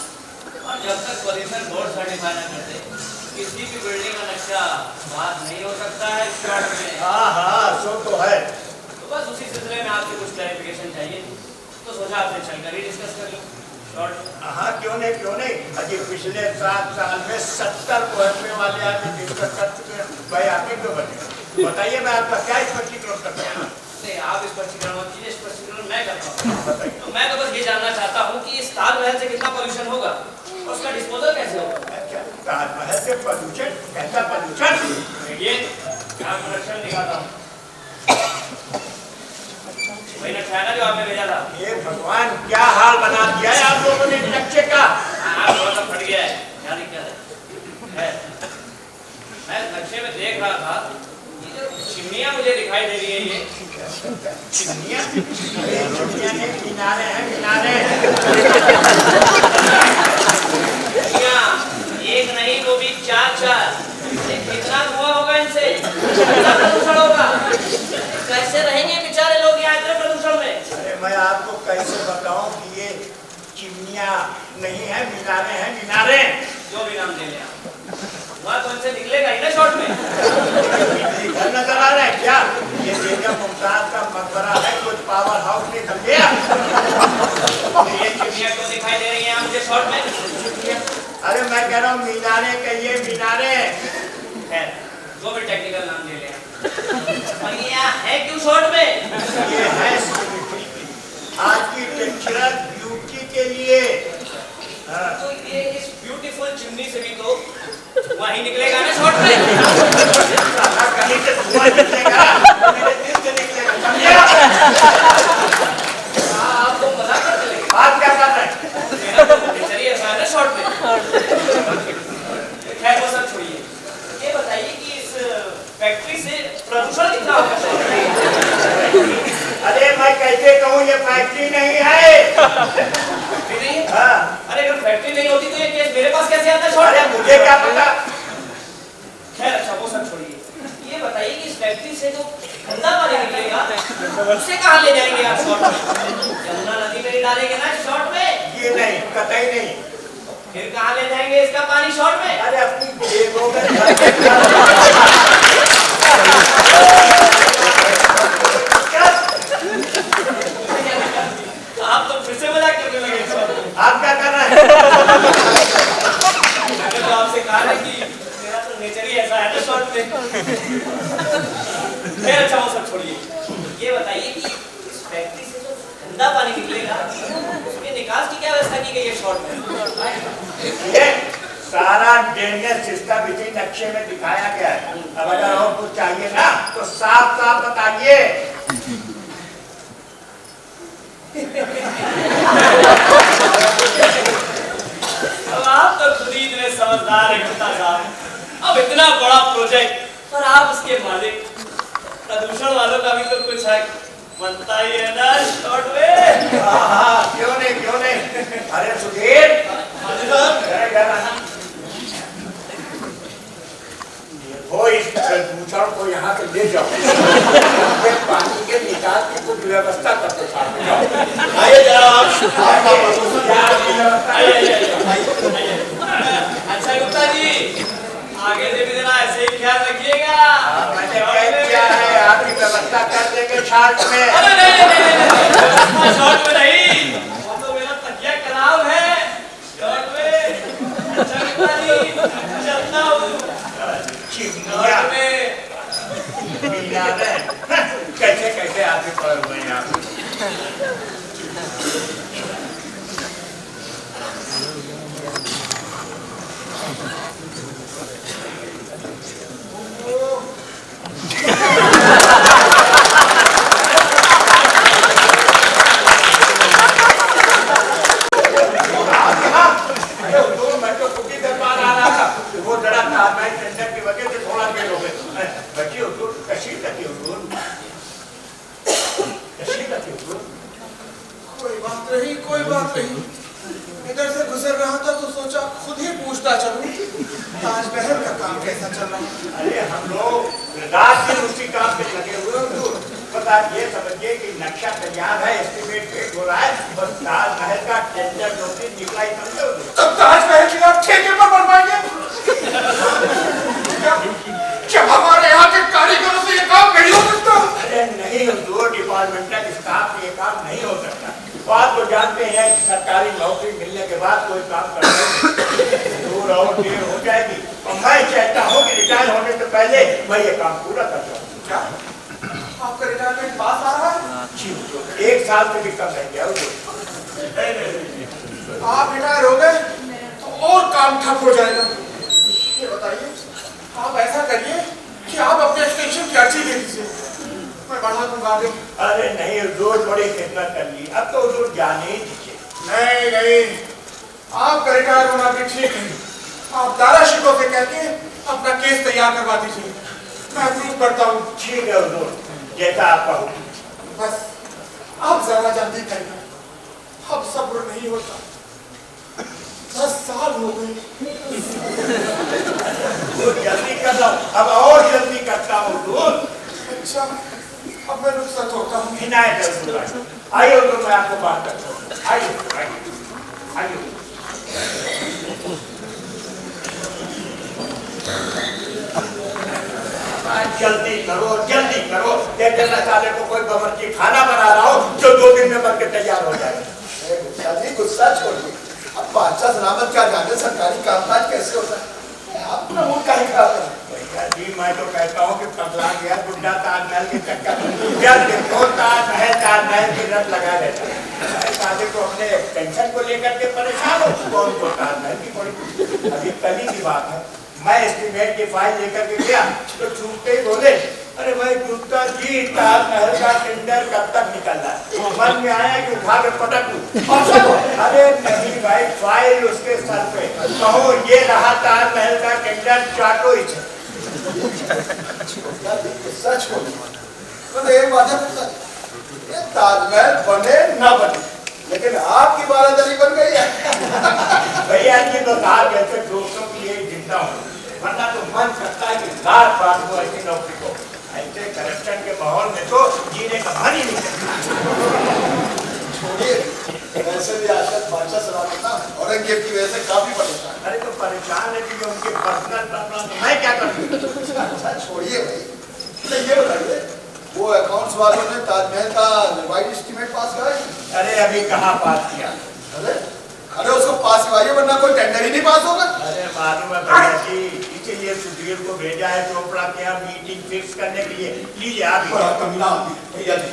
और जब तक पॉल्यूशन बोर्ड सर्टिफाई न करते किसी भी बिल्डिंग का नक्शा बात नहीं हो सकता है शॉर्ट में। हाँ सो तो है। तो बस उसी सिलसिले में आपसे कुछ क्लैरिफिकेशन चाहिए, तो सोचा आपसे चलकर ही डिस्कस कर लूं। शॉर्ट हाँ क्यों नहीं। अजी पिछले 7 साल में 70 पहुंचने वाले आदमी डिस्कस कर चुके हैं। भाई आपके क्यों बताइए, मैं आपका क्या स्पष्टीकरण करता हूँ? नहीं, आप स्पष्टीकरण मत कीजिए, स्पष्टीकरण मैं करता हूँ। तो मैं तो बस ये जानना चाहता हूँ कि इस ताजमहल से कितना पॉल्यूशन होगा और उसका डिस्पोजल कैसे होगा? अच्छा, ताजमहल से पॉल्यूशन? कैसा पॉल्यूशन? देखिए, यहाँ प्रोडक्शन दिखाता हूँ। वही नक्शा है ना जो आपने भेजा था? ये भगवान क्या हाल बना दिया है आप लोगों ने नक्शे का। आप थोड़ा सा फट गया है, क्या दिक्कत है? मैं नक्शे में देख रहा था, ये जो चिमनियाँ मुझे दिखाई दे रही है, ये चिमनियाँ नहीं मीनारे हैं मीनारे। एक नहीं वो भी चार। कितना धुआं होगा इनसे, कितना प्रदूषण होगा, कैसे रहेंगे बेचारे लोग यहाँ इतने प्रदूषण में। अरे मैं आपको कैसे बताऊं कि ये चिमनियां नहीं है मीनारे हैं मीनारे। जो भी नाम ले लिया वहाँ तो इनसे निकलेगा ही ना शॉर्ट में। घर नजर आ रहा है क्या? ये बेगम मुमताज का मकबरा है, कुछ पावर हाउस नहीं समझे। ये चिड़िया क्यों दिखाई दे रही है मुझे शॉर्ट में? अरे मैं कह रहा हूँ मीनारे कहिए मीनारे। खैर जो भी टेक्निकल नाम ले लिया, और ये यहाँ है क्यों शॉर्ट में? ये है आज की पिक्चर ब्यूटी के लिए। तो ये इस ब्यूटीफुल चिमनी से भी तो वही निकलेगा ना शॉर्ट में। कहीं से धुआं निकलेगा, मेरे दिल से निकलेगा, समझे? आप तो मजाक करते लेकिन आप क्या कर रहे हैं? मेरा तो चलिए ऐसा है ना शॉर्ट में। खैर वो सब छोड़िए, ये बताइए कि इस फैक्ट्री से प्रदूषण कितना होगा? अरे मैं कैसे कहूँ, ये फैक्ट्री नहीं है। फैक्ट्री नहीं है? हाँ। अरे अगर फैक्ट्री नहीं होती तो ये केस मेरे पास कैसे आता शॉर्ट? अरे मुझे क्या पता। खैर अच्छा वो सब छोड़िए, ये बताइए कि इस फैक्ट्री से जो गंदा पानी निकलेगा उसे कहाँ ले जाएंगे आप शॉर्ट में? यमुना नदी में ही डालेंगे ना शॉर्ट में? ये नहीं, कतई नहीं। फिर कहाँ ले जाएंगे इसका पानी शॉर्ट में? अरे अपनी जेबों में आप तो फिर से मजाक करने लगे। आप क्या कर रहे हैं? मैंने तो आपसे कहा है कि मेरा तो नेचर ही ऐसा है ना शॉर्ट में। खैर अच्छा वो सब छोड़िए, ये बताइए कि इस फैक्ट्री से जो गंदा पानी निकलेगा उसके निकास की क्या व्यवस्था की गई है शॉर्ट में? ये सारा ड्रेनेज सिस्टम इसी नक्शे में दिखाया गया है। अब अगर और कुछ चाहिए ना तो साफ साफ बताइए। अब आप तो खुद ही इतने समझदार हैं गुप्ता साहब। अब इतना बड़ा प्रोजेक्ट और आप उसके मालिक, प्रदूषण वालों का भी तो कुछ है बनता ही है ना शॉर्ट में। हाँ, क्यों नहीं क्यों नहीं। अरे सुधीर, वो इस प्रदूषण को यहाँ से ले जाओ, पानी के निकास की कुछ व्यवस्था करते साथ। आइए जनाब। अच्छा गुप्ता जी आगे से भी जरा ऐसे ही ख्याल रखिएगा। मैंने कह दिया है आपकी व्यवस्था कर देंगे शॉर्ट में। अरे नहीं शॉर्ट में नहीं, वो तो मेरा तकिया कलाम है शॉर्ट में। अच्छा गुप्ता जी चलता हूँ चिमनिया कैसे कैसे आगे पड़े हुए हैं आप। मैं तो खुद ही दरबार आ रहा था, वो जरा ताजमहल टेंडर की वजह से थोड़ा देर हो गई। बची हुजूर कशीर तक हुजूर, कशीर तक हुजूर। कोई बात नहीं। इधर से गुजर रहा था तो सोचा खुद ही पूछता चलूं ताजमहल का काम कैसा चल रहा है। अरे हम लोग रात दिन उसी काम पे लगे हुए हैं हुजूर। पता ये समझिए कि नक्शा तैयार है, एस्टीमेट पेश हो रहा है, बस ताजमहल का टेंडर नोटिस निकला ही समझे हुजूर। तब ताजमहल की आप ठेके पर बनवाएंगे? क्या हमारे यहाँ के कारीगरों से ये काम नहीं हो सकता? अरे नहीं हुजूर, डिपार्टमेंटल स्टाफ से ये काम नहीं हो सकता। बात तो जानते हैं कि सरकारी नौकरी मिलने के बाद कोई काम करने दूर और देर हो जाएगी, और मैं चाहता हूँ कि रिटायर होने से पहले मैं ये काम पूरा कर सकूँ। क्या आपका रिटायरमेंट पास आ रहा है? जी हुजूर, 1 साल से भी कम रह गया हुजूर। आप रिटायर हो गए तो और काम ठप हो जाएगा। ये बताइए, आप ऐसा करिए कि आप अपने एक्सटेंशन की अर्जी दे दीजिए, मैं बढ़ा दूंगा आगे। अरे नहीं हुजूर, बड़ी खिदमत कर ली, अब तो हुजूर जाने ही दीजिए। नहीं, आपका रिटायर होना भी ठीक है। आप दारा शिको से कह के अपना केस तैयार करवा दीजिए, मैं अप्रूव करता हूँ। ठीक है हुजूर, जैसा आपका हुक्म। बस आप जरा जल्दी करिए, अब सब्र नहीं होता। 10 साल हो गए। तो जल्दी कर लो, अब और जल्दी करता हूँ दूध। अच्छा, अब मैं रुखसत होता हूँ। इनायत है सुल्तान। आइए तो मैं आपको बात करता हूँ। आइए आइए। जल्दी करो। देखते ना साले को कोई बावर्ची खाना बना रहा हो जो 2 दिन में बनके तैयार हो जाए। गुस्सा जी, गुस्सा छोड़िए। अब बादशाह सलामत क्या जाने सरकारी कामकाज कैसे होता है। अपना मूड काहे खराब कर भैया जी, मैं तो कहता हूँ कि पगला गया बुढ़ा ताजमहल के चक्कर में जब देखो ताजमहल की रट लगा रहता है। साले को अपने टेंशन को लेकर के परेशान हो, कौन को ताजमहल की बड़ी। अभी कल ही की बात है, मैं एस्टीमेट की फाइल लेकर के गया तो छूटते ही बोले, अरे भाई गुप्ता जी, ताजमहल का टेंडर कब तक निकल रहा है। मन में आया कि उठा के पटक दूं। अरे नहीं भाई, फाइल उसके सर पे, कहो ये रहा ताजमहल का टेंडर, चाटो इसे। गुस्सा छोड़िए। तो एक बात है गुस्सा, ये ताजमहल बने न बने, लेकिन आपकी बारादरी बन गई है। भैया जी तो साहब जैसे दोस्तों के लिए जिंदा हूँ, वरना तो मन करता है कि लाख बात हो ऐसी नौकरी को। ऐसे करप्शन के माहौल में तो जीने का मन ही नहीं करता। छोड़िए, वैसे भी आजकल बादशाह सलामत ना औरंगजेब की वजह से काफी परेशान। अरे तो परेशान है कि उनके पर्सनल प्रॉब्लम, मैं क्या करूँ। अच्छा छोड़िए भाई, तो ये बताइए वो अकाउंट्स वालों ने ताजमहल का रिवाइज एस्टीमेट पास करा? अरे अभी कहाँ पास किया। अरे उसको पास करवाइए, वरना कोई टेंडर ही नहीं पास होगा। अरे मालूम है भैया जी, इसीलिए सुधीर को भेजा है चोपड़ा के यहाँ मीटिंग फिक्स करने के लिए। लीजिए आप बड़ा कमीना भैया जी,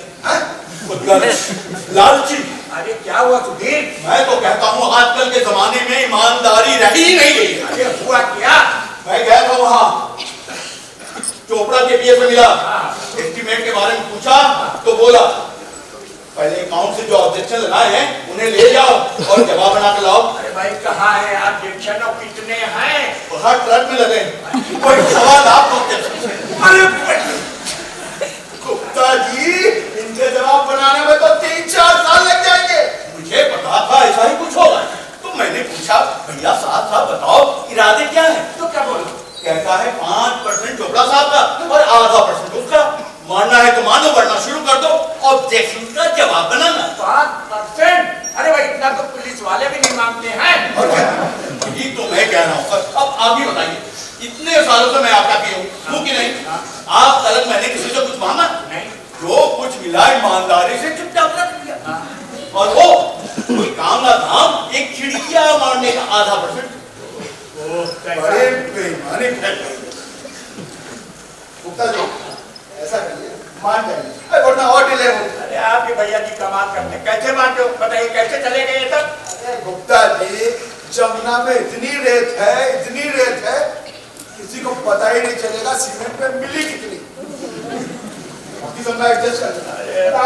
लालची। अरे क्या हुआ सुधीर। मैं तो कहता हूँ आजकल के जमाने में ईमानदारी रही ही नहीं गई। अरे हुआ क्या। मैं गया था वहाँ, चोपड़ा के पीए से मिला, एस्टीमेट के बारे में पूछा तो बोला पहले अकाउंट से जो ऑब्जेक्शन लगाए हैं उन्हें ले जाओ और जवाब बना के लाओ। अरे भाई कहाँ है ऑब्जेक्शन और कितने हैं। वहाँ ट्रक में लगे कोई 1.25 लाख ऑब्जेक्शन। अरे गुप्ता जी, इनके जवाब बनाने में तो 3-4 साल लग जाएंगे। मुझे पता था ऐसा ही कुछ होगा, तो मैंने पूछा भैया साहब बताओ इरादे क्या है। तो क्या बोलो, कहता है 5% चोपड़ा साहब का और 0.5% उसका। मानना है तो मानो, वरना शुरू कर दो ऑब्जेक्शन का जवाब बनाना। 5%? अरे भाई इतना तो पुलिस वाले भी नहीं मांगते हैं। और क्या, यही तो मैं कह रहा हूँ। अब आप ही बताइए, इतने सालों से मैं आपका पी हूँ कि नहीं। आप तलक मैंने किसी से कुछ मांगा नहीं, जो कुछ मिला ईमानदारी से चुपचाप रख दिया। और वो कोई काम ना धाम, एक चिड़िया मारने का 0.5%। बड़े बेईमानी फैल गई। गुप्ता जी ऐसा करिए, मान जाइए, वरना और डिले हो। अरे आपके भैया जी कमाल करते, कैसे मानते हो, बताइए कैसे चले गए ये सब। अरे गुप्ता जी, जमुना में इतनी रेत है किसी को पता ही नहीं चलेगा सीमेंट में मिली कितनी। बाकी सब एडजस्ट कर लेना।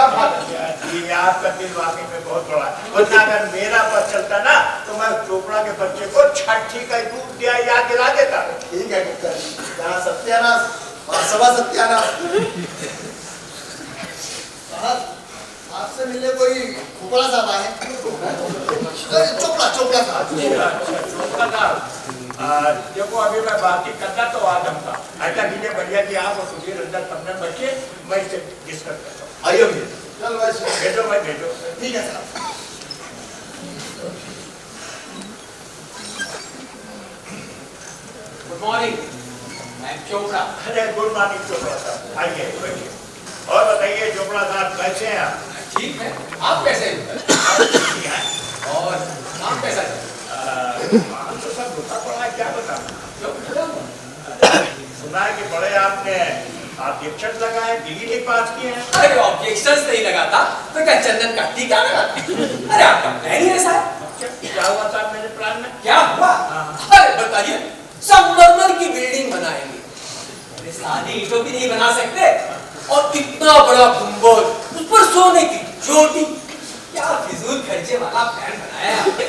आपका दिल वाकई में बहुत बड़ा है, वरना अगर मेरा पद चलता ना तो मैं चोपड़ा के बच्चे को छठी का दूध दिया याद दिला देता। ठीक है गुप्ता जी, यहाँ सत्यानाश सभा सत्यानाश। आपसे मिले कोई खोपड़ा साहब आए? चोपड़ा साहब। चोपड़ा साहब, देखो अभी मैं बातचीत करता तो आदम था। ऐसा कीजिए भैया जी, आप और सुधीर अंदर 15 बच्चे, मैं इससे डिस्कस करता हूँ। आइए भैया, चल वैसे भेजो भाई भेजो। ठीक है साहब। गुड मॉर्निंग, मैं चोपड़ा। अरे गुड मॉर्निंग चोपड़ा साहब, आइए बैठिए। और बताइए चोपड़ा साहब कैसे हैं आप। ठीक है, आप कैसे हैं? और काम कैसा है? काम तो सब रुका पड़ा है, क्या बता। सुना है कि बड़े आपने ऑब्जेक्शन लगाए, बिल ही नहीं पास किए हैं। अरे ऑब्जेक्शंस नहीं लगाता तो क्या चंदन का टीका लगाता? अरे आपका प्लान ही ऐसा है। क्या हुआ था मेरे प्लान में। क्या हुआ? अरे बताइए, संगमरमर की बिल्डिंग बनाएंगे, अरे सादी ईंटों की नहीं बना सकते। और इतना बड़ा गुंबद, उस पर सोने की चोटी, क्या फिजूल खर्चे वाला प्लान बनाया आपने।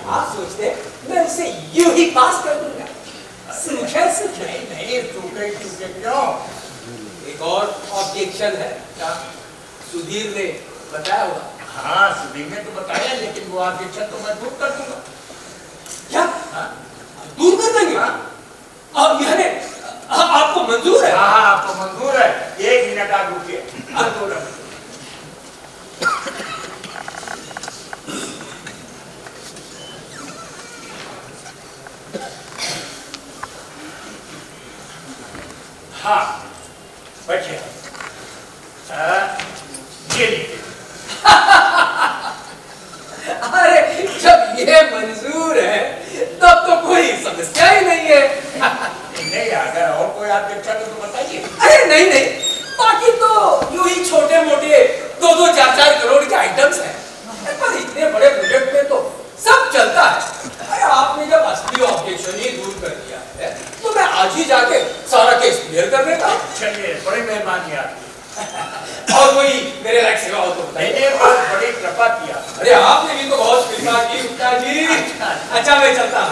आप सोचते मैं उसे यूं ही पास कर दूंगा, सूखे सूखे। नहीं सूखे सूखे क्यों। एक और ऑब्जेक्शन है। क्या? सुधीर ने बताया होगा। हाँ शुरू में तो बताया, लेकिन वो आपकी इच्छा तो मैं दूर कर दूंगा। क्या हाँ दूर कर देंगे? आप यानी आपको मंजूर है? हाँ आपको मंजूर है। 1 मिनट आप रुकिए। मंजूर है। हाँ बच्चे ये लीजिए। अरे जब ये मंजूर है तब तो कोई समस्या ही नहीं है। नहीं अगर और कोई आप इच्छा तो बताइए। अरे नहीं नहीं, बाकी तो यूं ही छोटे मोटे 2-2, 4-4 करोड़ के आइटम्स हैं, पर इतने बड़े प्रोजेक्ट में तो सब चलता है। अरे आपने जब असली ऑब्जेक्शन ही दूर कर दिया है तो मैं आज ही जाके सारा केस क्लियर कर देता। चलिए बड़ी मेहरबानी आपकी। और कोई मेरे लायक सेवा हो तो बताइए। मैंने बहुत बड़ी कृपा किया। अरे आपने भी तो बहुत कृपा की गुप्ता जी। अच्छा मैं चलता हूँ।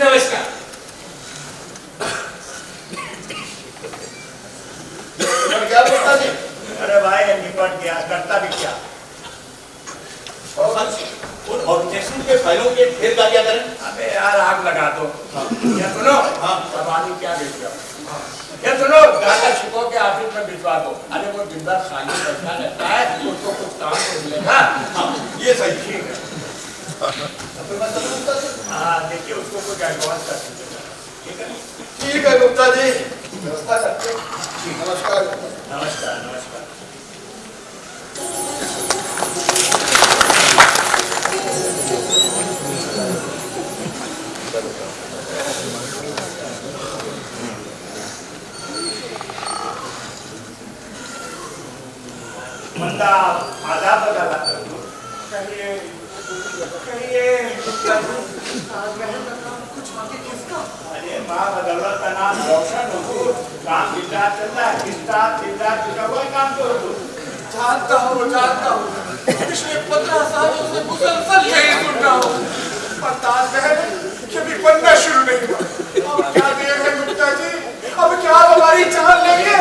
नमस्कार। क्या बोलता जी? अरे भाई निपट गया, करता भी क्या। उन ऑब्जेक्शन के फाइलों के ढेर का क्या करें? अबे यार आग लगा दो। ये सुनो, हाँ सवाली क्या भेज दिया। ये सुनो, डाटा छिपो के ऑफिस में भिजवा दो। अरे वो दिन भर खाली बैठा रहता है, उसको कुछ काम तो मिलेगा। हाँ ये सही ठीक है। हाँ देखिए उसको कुछ एडवांस कर दीजिएगा। ठीक है। ठीक है गुप्ता जी, व्यवस्था करते हैं। नमस्कार। नमस्कार नमस्कार। बंदा आधा बदला कहिए कुछ आगे किसका? अरे माँ बदौलत का नाम रोशन हो, काम जिंदा चल रहा है, किस्ता जिंदा चुका हुआ काम तो हो। जानता हूँ पिछले 15 सालों से मुसलसल यही सुन रहा हूँ, पर ताजमहल कभी बनना शुरू नहीं हुआ। अब क्या देर है गुप्ता जी, अब क्या आप हमारी जान लेंगे?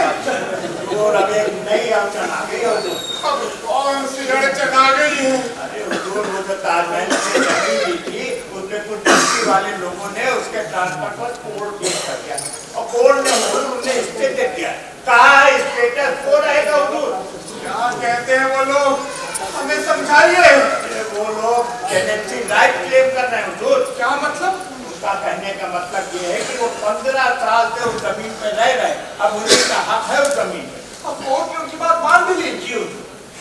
और अब एक नई अड़चन आ गई हो तो। अब कौन सी अड़चन आ गई है? अरे हुजूर वो जो ताजमहल से जमीन ली थी, उसमें कुछ बस्ती वाले लोगों ने उसके ट्रांसफर पर कोर्ट केस कर दिया और कोर्ट ने उन्हें स्टेटस दिया। कहा स्टेटस वो रहेगा हुजूर। क्या कहते हैं वो लोग, हमें समझाइए। वो लोग टेनेंसी राइट क्लेम कर रहे हैं हुजूर। क्या मतलब? उनका कहने का मतलब ये है कि वो 15 साल से उस जमीन पे रह रहे, अब उन्हीं का हक है उस जमीन पे। अब कोर्ट ने उनकी बात मान भी ली। क्यों?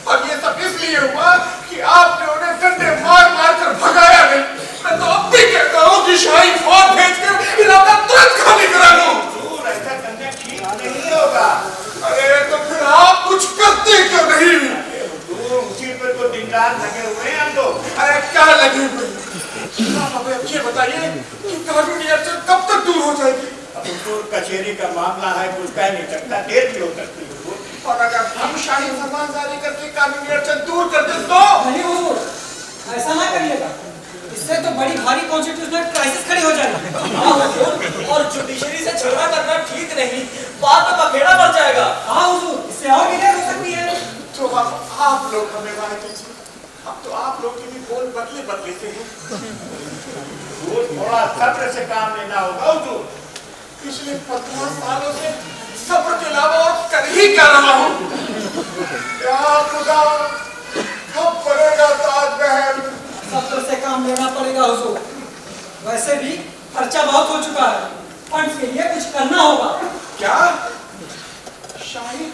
अब ये सब इसलिए हुआ कि आपने उन्हें डंडे मार मार कर भगाया नहीं। मैं तो अब भी कहता हूँ कि शाही फौज भेजकर इलाका तुरंत खाली करा लो। हुजूर ऐसा करना ठीक नहीं होगा। अरे तो फिर आप कुछ करते क्यों नहीं? हुजूर उसी पर तो दिन रात लगे हुए हैं हम लोग। अरे क्या लगे हुए? आप हमें ये बताइए कि कानूनी अड़चन कब तक दूर हो जाएगी? अब हुजूर कचहरी का मामला है, कुछ कह नहीं सकता, देर भी हो सकती है हुजूर। और अगर हम शाही फरमान जारी करके कानूनी अड़चन दूर कर दें तो? नहीं हुजूर, ऐसा ना करिएगा, इससे तो बड़ी भारी कॉन्स्टिट्यूशनल क्राइसिस खड़ी हो जाएगी। और जुडिशरी से झगड़ा करना ठीक नहीं, बाद में बखेड़ा बढ़ जाएगा। हाँ हुजूर, इससे और डिले हो सकती है। तो आप लोग हमें राय दीजिए। अब तो आप लोग की भी बोल बदले से हैं। हुजूर थोड़ा सब्र से काम लेना होगा हुजूर। पिछले 15 सालों से सब्र के अलावा और कर ही क्या रहा हूँ। क्या खुदा कब बनेगा ताजमहल? सब्र से काम लेना पड़ेगा हुजूर। वैसे भी खर्चा बहुत हो चुका है, फंड के लिए कुछ करना होगा। क्या शाही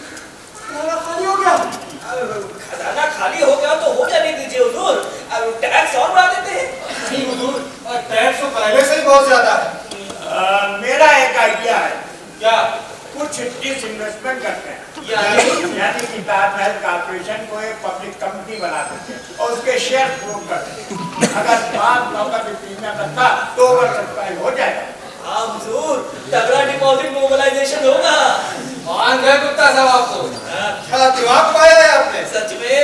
खजाना खाली हो गया? खजाना खाली हो गया तो हो जाने दीजिए हुजूर, अब टैक्स और बढ़ा देते हैं। नहीं हुजूर, और टैक्स तो पहले से ही बहुत ज्यादा है। मेरा एक आइडिया है। क्या? कुछ डिसइन्वेस्टमेंट करते हैं, यानी कि ताजमहल कॉर्पोरेशन को एक पब्लिक कंपनी बना देते हैं और उसके शेयर फ्लोट करते हैं। अगर 5 का भी प्रीमियम रखा तो ओवर सब्सक्राइब हो जाएगा। हाँ हुजूर, तगड़ा डिपॉजिट मोबिलाइजेशन होगा। मान गए गुप्ता साहब आपको। क्या दिमाग पाया है आपने? सच में।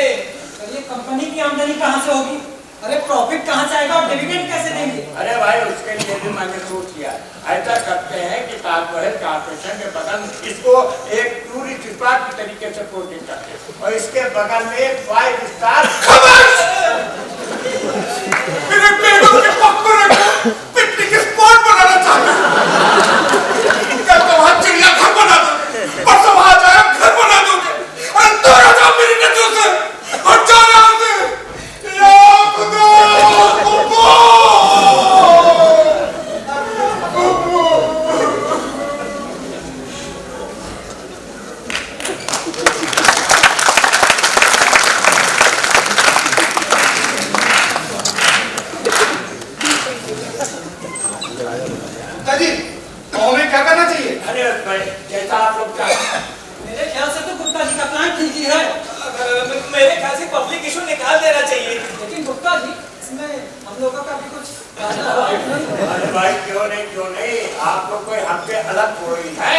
तो ये कंपनी की आमदनी कहाँ से होगी? अरे प्रॉफिट कहाँ से आएगा और डिविडेंड कैसे देंगे? अरे भाई उसके लिए भी मैंने सोच किया। ऐसा करते हैं कि ताजमहल कॉर्पोरेशन के बगल इसको एक टूरिस्ट स्पॉट की तरीके से प्रोजेक्ट करते हैं और इसके बगल में 5 स्टार मेरे बेगम के मकबरे को पिकनिक स्पॉट बनाना चाहता हूं। कल तो वहां चिड़ियाघर बना दोगे, परसों वहां जाए घर बना दोगे, अरे 2000 मेरी नजरों से और 4 से या खुदा जी हमें क्या करना चाहिए? अरे भाई जैसा आप लोग चाहें। मेरे ख्याल से तो गुप्ता जी का प्लान ठीक ही है। मेरे ख्याल से पब्लिक इशू निकाल देना चाहिए। लेकिन गुप्ता जी इसमें हम लोगों का भी कुछ अरे भाई क्यों नहीं आप लोग कोई हमसे अलग थोड़ी है।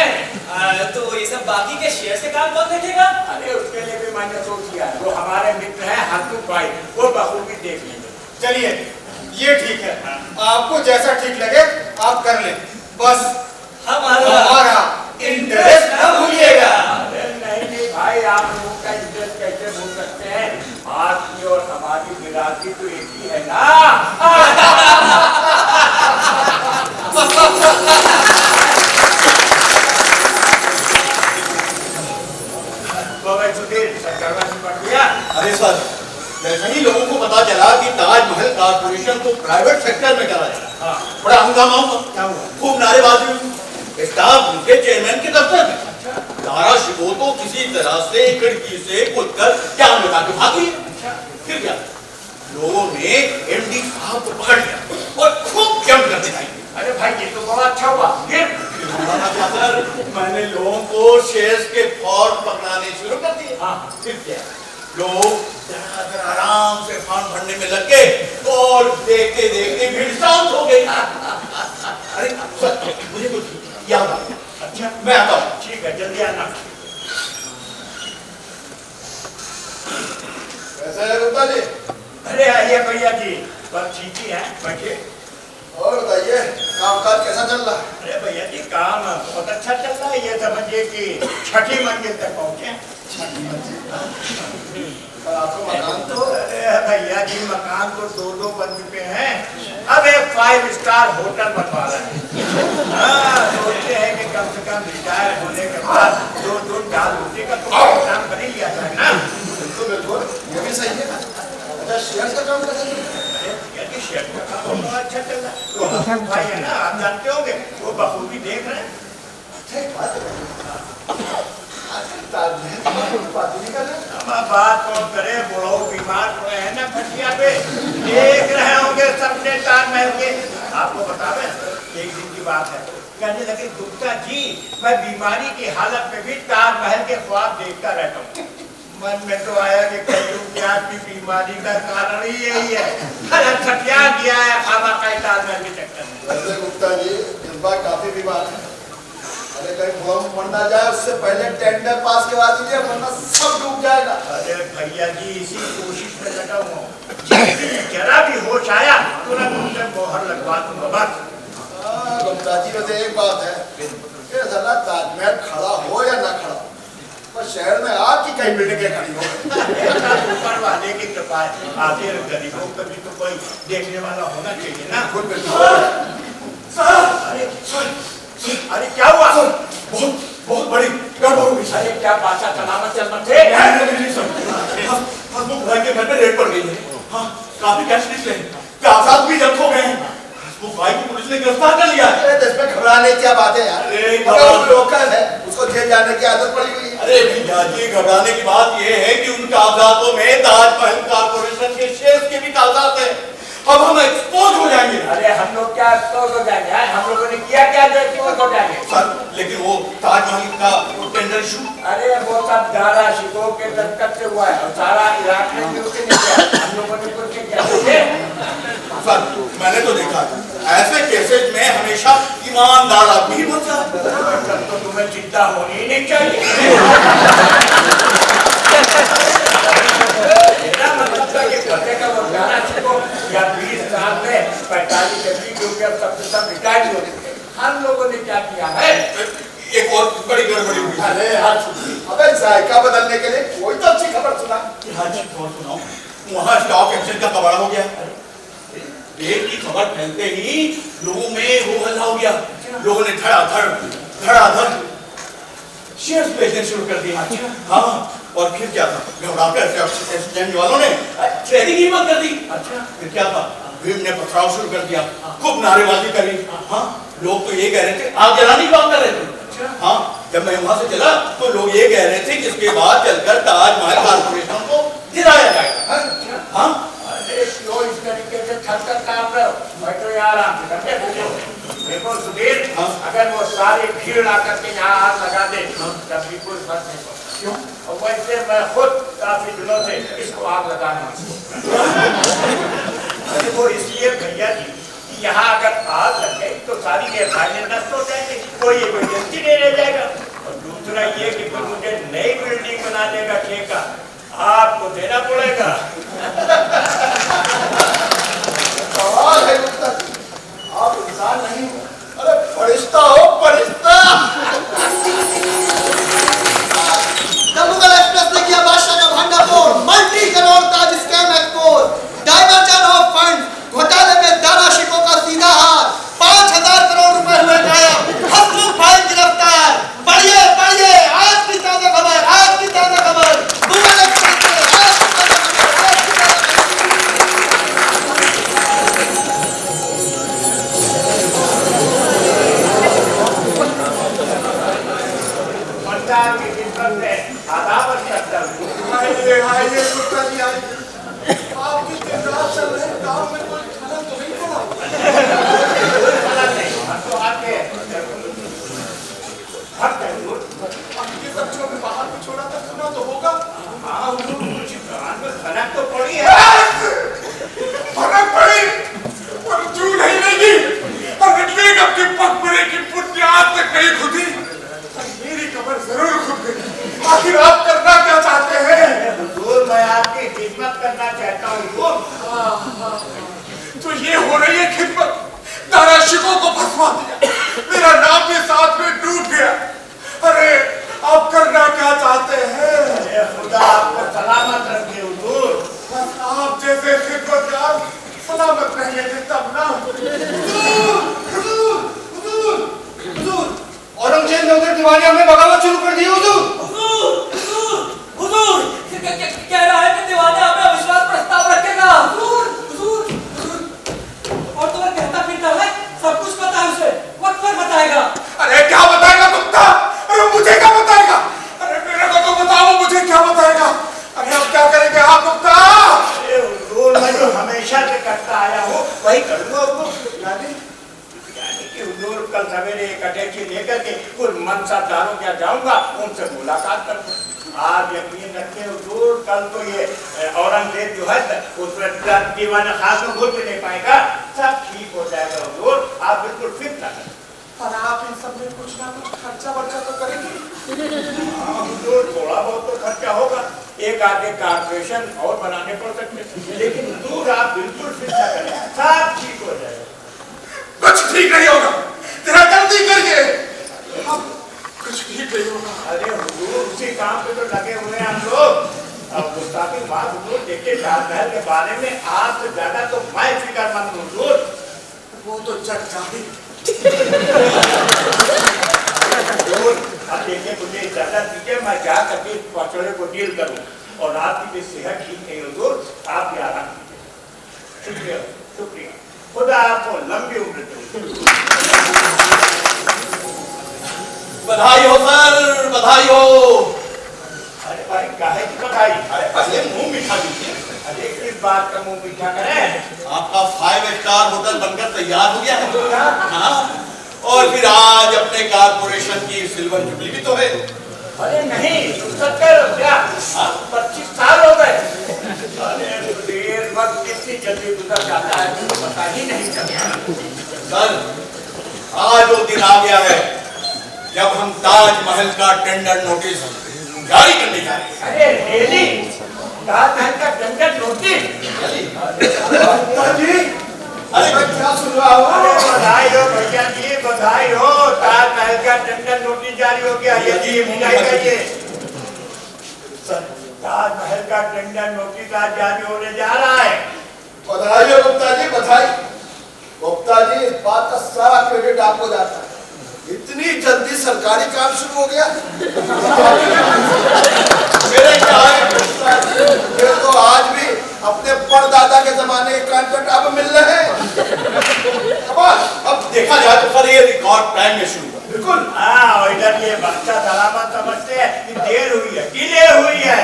तो ये सब बाकी के शेयर से काम कौन देखेगा? अरे उसके लिए भी मैंने सोच किया। वो हमारे मित्र हैं हरदू भाई, वो बखूबी देख लेंगे। चलिए ये ठीक है, आपको जैसा ठीक लगे आप कर लें, बस हमारा इंटरेस्ट न भूलिएगा। अरे नहीं भाई, आप लोगों का इंटरेस्ट कैसे भूल सकते हैं? आपकी और हमारी बिरादरी तो एक ही है ना। तो भाई सुधीर सरकार से पढ़ दिया। अरे सर, जैसे ही लोगों को पता चला कि ताजमहल कॉर्पोरेशन को प्राइवेट सेक्टर में कराया, बड़ा हंगामा हुआ। क्या हुआ? खूब नारेबाजी हुई। स्टाफ उनके चेयरमैन के दफ्तर में दारा शिको तो किसी तरह से खिड़की से कूदकर जान लगा के भाग गई। फिर क्या, लोगों ने एमडी साहब को पकड़ लिया और खूब जम कर दिखाई। अरे भाई ये तो बहुत अच्छा हुआ। मैंने लोगों को शेयर्स के फॉर्म पकड़ाने शुरू कर दिए। फिर क्या, लोग आराम से फॉर्म भरने में लग गए और देखते देखते भीड़ शांत हो गई। अरे सर, मुझे कुछ याद आ गया। अच्छा मैं आता हूँ। ठीक है, जल्दी आना। कैसे है गुप्ता जी? अरे आइए भैया जी, बस ठीक ही है, बैठिए। और बताइए, कामकाज कैसा चल रहा है? अरे भैया जी काम बहुत अच्छा चल रहा है। ये समझिए कि छठी मंजिल तक पहुंचे। पर आपको मकान तो? अरे भैया जी मकान तो 2 बन चुके हैं, अब एक 5 स्टार होटल बनवा रहे हैं। सोचते हैं कि कम से कम रिटायर होने के बाद 2 दाल रोटी का तो काम कर ही लिया जाए ना। बिल्कुल, ये भी सही है। अच्छा, शेयर का काम कैसा चल रहा है? अरे शेयर का काम बहुत अच्छा चल रहा है। तो हम भाई है ना, आप जानते होंगे, वो बखूबी देख रहे हैं। ठीक बात है। आजकल ताजमहल की बात नहीं कर रहे। हम बात कौन करे, बुढ़ो बीमार पड़े हैं ना खटिया पे, देख रहे होंगे सबने ताजमहल के। आपको बता दें, एक दिन की बात है, कहने लगे गुप्ता जी मैं बीमारी की हालत में भी ताजमहल के ख्वाब देखता रहता हूँ। मन में तो आया कि कहीं आपकी बीमारी का कारण ही यही है। अरे खटिया गया है खामा का ताजमहल के चक्कर में। वैसे गुप्ता जी इस बार काफी बीमार है। अरे कहीं फॉर्म मर ना जाए, उससे पहले टेंडर पास करवा दीजिए, वरना सब डूब जाएगा। अरे भैया जी इसी कोशिश में लगा हुआ हूँ। जरा भी होश आया तुरंत उनसे मोहर लगवा दूंगा बस। गुप्ता जी वैसे एक बात है, ये साला ताजमहल खड़ा हो या ना खड़ा, बस शहर में आपकी कई बिल्डिंगें खड़ी हो। ऊपर वाले की कृपा है, आखिर गरीबों का भी तो कोई देखने वाला होना चाहिए ना। अरे क्या हुआ? बहुत बड़ी गड़बड़ हो गई। अरे क्या बादशाह सलामत चल थे? हसमुख भाई के घर में रेड पड़ गई है। हाँ, काफी कैश निकले, कागजात भी जब्त हो गए हैं। हसमुख भाई को पुलिस ने गिरफ्तार कर लिया है। अरे इसमें घबराने की क्या बात है यार? अरे वो लोकल है, उसको जेल जाने की आदत पड़ी हुई है। अरे भैया जी, घबराने की बात यह है कि उन कागजातों में ताजमहल कॉर्पोरेशन के शेयर्स के भी कागजात हैं। अब हम एक्सपोज हो जाएंगे। अरे हम लोग क्या एक्सपोज हो जाएंगे? हम लोगों ने किया क्या जो एक्सपोज हो जाएंगे? सर, लेकिन वो ताजमहल का वो टेंडर इशू, अरे वो सब दारा शिको के दस्तखत से हुआ है और सारा इराक ने भी उससे नहीं किया। हम लोगों ने कुछ किया? सर मैंने तो देखा ऐसे केसेज में हमेशा ईमानदार आदमी बचा। तो तुम्हें चिंता होनी ही नहीं चाहिए। मेरा मतलब है कि करने का वो दारा शिको 45 डिग्री के ऊपर सबसे सब रिटायर्ड हो चुके। हम लोगों ने क्या किया है, एक और बड़ी गड़बड़ी हुई। अरे हाथ छुट्टी, अबे जायका बदलने के लिए कोई तो अच्छी खबर सुना। हाँ जी, और सुनाओ। वहाँ स्टॉक एक्सचेंज का कबाड़ा हो गया। तेल की खबर फैलते ही लोगों में वो हल्ला हो गया। लोगों ने धड़ाधड़ शेयर्स बेचने शुरू कर दिए। हाँ, और फिर क्या था, घबराकर एक्सचेंज वालों ने ट्रेडिंग ही बंद कर दी। अच्छा, फिर क्या था, भीम ने पथराव शुरू कर दिया, खूब नारेबाजी करी। हाँ, लोग तो ये कह रहे थे आग जलाने की बात कर रहे थे। हाँ, जब मैं वहां से चला तो लोग ये कह रहे थे कि इसके बाद चलकर ताजमहल कारपोरेशन को गिराया जाएगा। हाँ, अरे क्यों इस तरीके से थक काम रहे हो, मैं तो यार आराम से करके पूछो। देखो सुधीर, अगर वो सारी भीड़ आकर के यहाँ आग लगा दे तब भी कोई फर्क नहीं पड़ता। क्यों? और वैसे मैं खुद काफी दिनों से इसको आग लगाने अरे वो इसलिए भैया जी, यहाँ अगर आग लग गई तो सारी गैरसाइलें नष्ट हो जाएंगे, कोई इमरजेंसी नहीं रह जाएगा। और दूसरा ये कि फिर मुझे नई बिल्डिंग बनाने का ठेका आपको देना पड़ेगा। सवाल है उत्तर, आप इंसान नहीं हो, अरे फरिश्ता हो, फरिश्ता। मुगल एक्सप्रेस ने किया बादशाह का भंडाफोड़, मल्टी करोड़ का scam expose, diversion of fund घोटाले में दाराशिकों का सीधा हाथ, 5000 करोड़ रुपए हुए गायब, हसमुख भाई गिरफ्तार। पढ़िए पढ़िए, आज की ताजा खबर, आज की ताजा खबर, मुगल एक्सप्रेस से आज की ताजा खबर, आज की ताजा पंचायत की खिदमत में आदावत करता हूँ। ये कुत्ता जी आए, आपकी दिन रात चल रहे काम में कोई खलल तो नहीं पड़ा? तो आके हट गए। आपके बच्चों में बाहर भी छोड़ा था, सुना तो होगा। हाँ, कुछ कान में खनक तो पड़ी है। फर्क पड़ी, पर जू नहीं लगी। पलटने का कि पकड़े की पुण्य आज तक नहीं खुदी। मेरी कमर जरूर खुद गई। आखिर आप करना क्या चाहते हैं? हुजूर, मैं आपकी खिदमत करना चाहता हूँ हुजूर। तो ये हो रही है खिदमत, दाराशिकों को फंसवा दिया, मेरा नाम भी साथ में डूब गया। अरे आप करना क्या चाहते हैं? अरे खुदा आपको सलामत रखे हुजूर। बस आप जैसे खिदमतगार सलामत रहेंगे तब ना। औरंगजेब ने उधर दिवालिया में बगावत शुरू कर दी। हुजूर, कह रहा है कि दिवालिया हमें अविश्वास प्रस्ताव रखेगा। हुजूर, और तुम्हें कहता फिरता है, सब कुछ पता है उसे, वक्त पर बताएगा। अरे क्या बताएगा कुत्ता? अरे मुझे क्या बताएगा? अरे मेरे को तो बताओ, मुझे क्या बताएगा? अरे अब क्या करेंगे आप कुत्ता? अरे हुजूर, मैं जो हमेशा से करता आया हूँ वही करूँगा हुजूर। यानी कि हुजूर कल सवेरे एक अटैची लेकर के कुछ मनसबदारों के जाऊंगा, उनसे मुलाकात करूंगा। आप यकीन रखें हुजूर, कल तो ये औरंगजेब जो है उसमें दीवाना खास में घुस भी नहीं पाएगा, सब ठीक हो जाएगा हुजूर, आप बिल्कुल फिक्र न करें। पर आप इन सब में कुछ ना कुछ खर्चा वर्चा तो करेंगे। हाँ हुजूर, थोड़ा बहुत तो खर्चा होगा, एक आधे कारपोरेशन और बनाने पड़ सकते हैं, लेकिन हुजूर आप बिल्कुल फिक्र न करें, सब ठीक हो जाएगा। कुछ ठीक नहीं होगा, जरा जल्दी करिए। कुछ ठीक नहीं होगा। अरे हुजूर, उसी काम पे तो लगे हुए हैं हम लोग। अब गुस्ताखी बात हुजूर, देखिए ताजमहल के बारे में आपसे ज्यादा तो मैं फिक्रमंद हूँ हुजूर। वो तो जग जाही। हुजूर, अब देखिए मुझे इजाजत दीजिए, मैं जा करके इस पचड़े को डील करूँ, और आपकी भी सेहत ठीक नहीं हुजूर, आप भी आराम कीजिए। शुक्रिया शुक्रिया, खुदा आपको लंबी उम्र दे। बधाई हो सर, बधाई हो। अरे भाई काहे की बधाई? अरे पहले मुंह मीठा दीजिए। अरे किस बात का मुंह मीठा करें? आपका 5 स्टार होटल बनकर तैयार हो गया है। हाँ, और फिर आज अपने कारपोरेशन की सिल्वर जुबली भी तो है। अरे नहीं, 70 क्या 25 साल हो गए। अरे देर वक्त कितनी जल्दी गुजर जाता है तो पता ही नहीं चलता। सर, आज वो दिन आ गया है जब हम ताजमहल का टेंडर नोटिस जारी करने जा रहे हैं। अरे रेली, ताजमहल का टेंडर नोटिस? जी, अरे क्या बधाई हो, ताजमहल का टेंडर नोटिस जारी हो गया। ये जी मिलाई चाहिए। ताजमहल का टेंडर नोटिस आज जारी होने जा रहा है। बधाई हो गुप्ता जी, बधाई। गुप्ता जी, इस बात का सारा क्रेडिट आपको जाता है। इतनी जल्दी सरकारी काम शुरू हो गया। मेरे क्या है गुप्ता जी, ये तो आज भी अपने परदादा के जमाने के कॉन्ट्रैक्ट अब मिल रहे हैं। अब देखा जाए तो सर ये रिकॉर्ड टाइम में शुरू हुआ। बिल्कुल। हाँ, इधर ये बच्चा सलामत समझते हैं कि देर हुई है, डिले हुई है।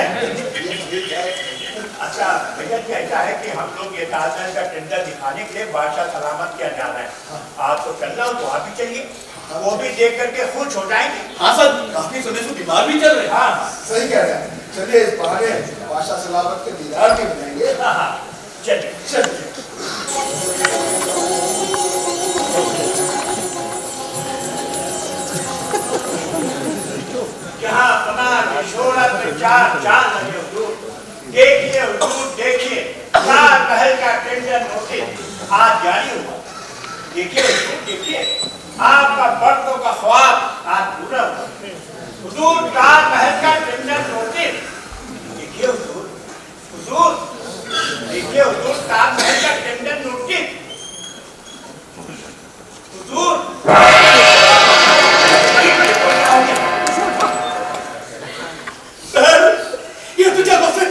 अच्छा भैया जी, ऐसा है कि हम लोग ये ताजमहल का टेंडर दिखाने के लिए बादशाह सलामत किया जा रहा है। आज तो चल रहा हूँ, तो आप भी चलिए, वो भी देख करके खुश हो जाएंगे। हाँ सर, काफी समय से बीमार भी चल रहे हैं। हाँ सही कह रहे हैं। चलिए इस बहाने बादशाह सलामत के दीदार भी मिलेंगे। हाँ, चलिए चलिए। जहाँ अपना शोहरत में चार चांद लगे हुजूर, देखिए हुजूर, देखिए ताजमहल का टेंडर नोटिस आज जारी हुआ। देखिए हुजूर, देखिए आपका बर्तों का ख्वाब आज पूरा हुआ। हुजूर, ताजमहल का टेंडर नोटिस देखिए हुजूर, हुजूर देखिए हुजूर, ताजमहल का टेंडर नोटिस हुजूर। ये तो क्या बात है?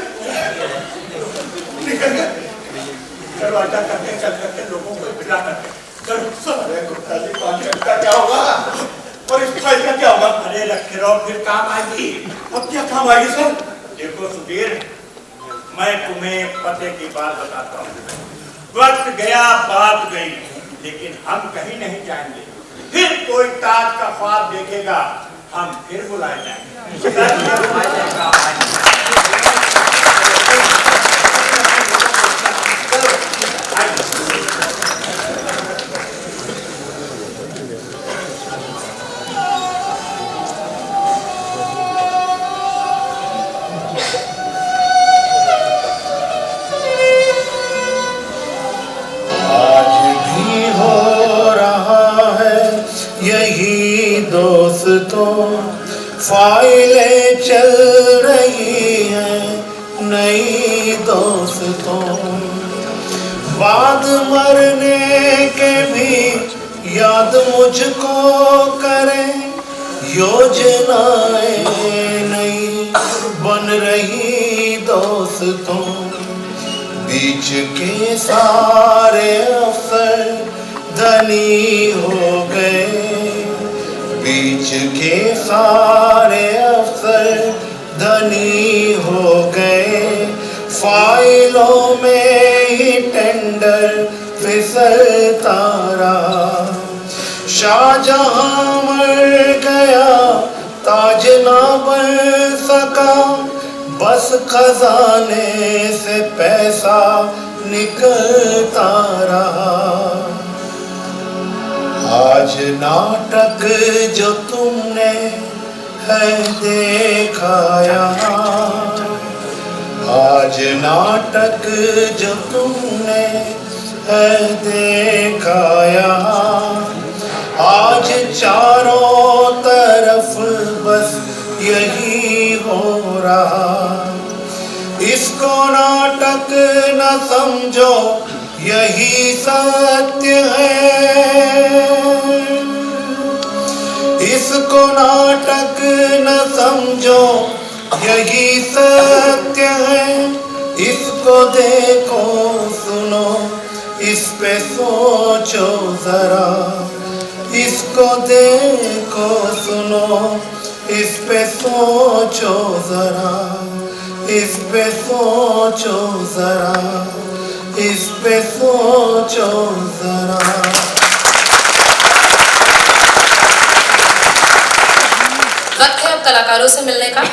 निकल गया। दरवाजा करते लोगों को बिठा करते। अरे गुप्ता जी, कॉन्ट्रैक्ट का क्या होगा और इस फाइल का क्या होगा? अरे रखे रहो, फिर काम आएगी। अब क्या काम आएगी सर? देखो सुधीर, मैं तुम्हें पते की बात बताता हूँ। वक्त गया, बात गई, लेकिन हम कहीं नहीं जाएंगे। फिर कोई ताज का ख्वाब देखेगा, हम फिर बुलाए जाएंगे। फाइलें चल रही हैं नई दोस्तों, बाद मरने के भी याद मुझको करें, योजनाएं नई बन रही दोस्तों, बीच के सारे अफसर धनी हो गए, बीच के सारे अफसर धनी हो गए, फाइलों में ही टेंडर फिसलता रहा, शाहजहां मर गया ताज ना बन सका, बस खजाने से पैसा निकलता रहा। आज नाटक जो तुमने है देखा यहाँ, आज नाटक जो तुमने है देखा यहाँ, आज चारों तरफ बस यही हो रहा, इसको नाटक न समझो यही सत्य है, इसको नाटक न समझो यही सत्य है, इसको देखो सुनो इस पे सोचो जरा, इसको देखो सुनो इस पे सोचो जरा, इस पे सोचो जरा, इस पे सोचो जरा। वक्त है अब कलाकारों से मिलने का।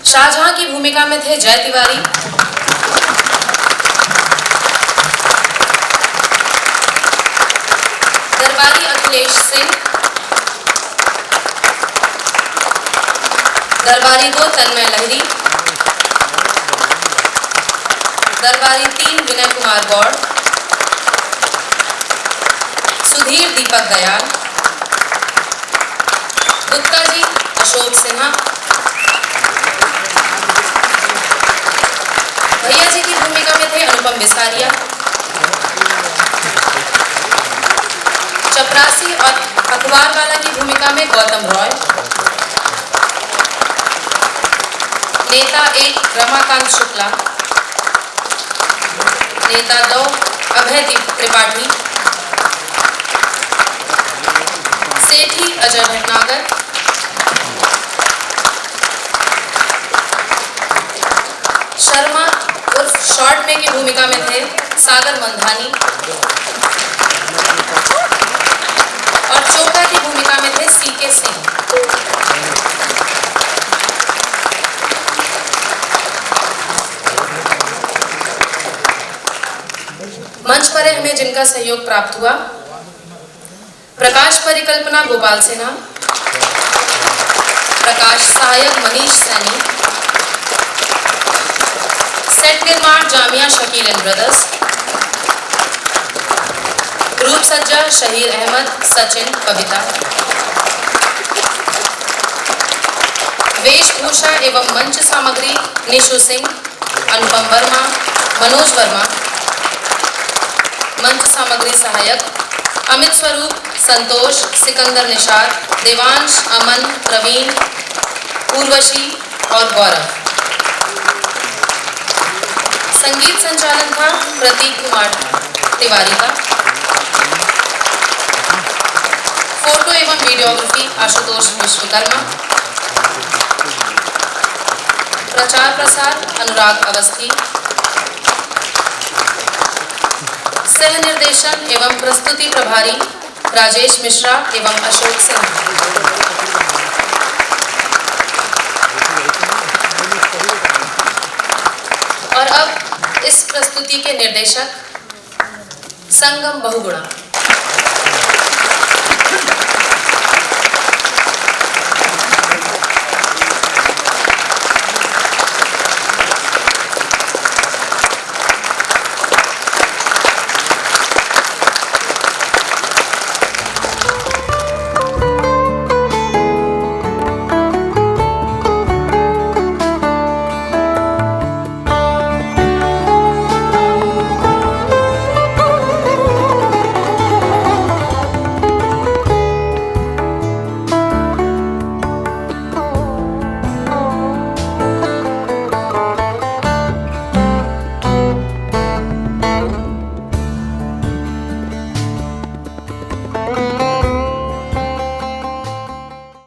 शाहजहां की भूमिका में थे जय तिवारी, दरबारी अखिलेश सिंह, दरबारी 2 तन्मय लहरी, दरबारी 3 विनय कुमार गौड़, सुधीर दीपक दयाल, गुप्ता जी अशोक सिन्हा, भैया जी की भूमिका में थे अनुपम बिसारिया, चपरासी और अखबार वाला की भूमिका में गौतम रॉय, नेता 1 रमाकांत शुक्ला, नेता 2 अभय त्रिपाठी, सेठी अजय भटनागर, शर्मा उर्फ शॉर्ट में की भूमिका में थे सागर मंधानी और चोपड़ा की भूमिका में थे सीके सिंह। मंच पर हमें जिनका सहयोग प्राप्त हुआ, प्रकाश परिकल्पना गोपाल सिन्हा, प्रकाश सहायक मनीष सैनी, सेट निर्माण जामिया शकील एंड ब्रदर्स, रूप सज्जा शहीर अहमद, सचिन, कविता, वेशभूषा एवं मंच सामग्री निशु सिंह, अनुपम वर्मा, मनोज वर्मा, मंच सामग्री सहायक अमित स्वरूप, संतोष, सिकंदर निषाद, देवांश, अमन, प्रवीण, उर्वशी और गौरव। संगीत संचालन था प्रतीक कुमार तिवारी का। फोटो एवं वीडियोग्राफी आशुतोष विश्वकर्मा, प्रचार प्रसार अनुराग अवस्थी, सह निर्देशन एवं प्रस्तुति प्रभारी राजेश मिश्रा एवं अशोक सिन्हा। और अब इस प्रस्तुति के निर्देशक संगम बहुगुणा।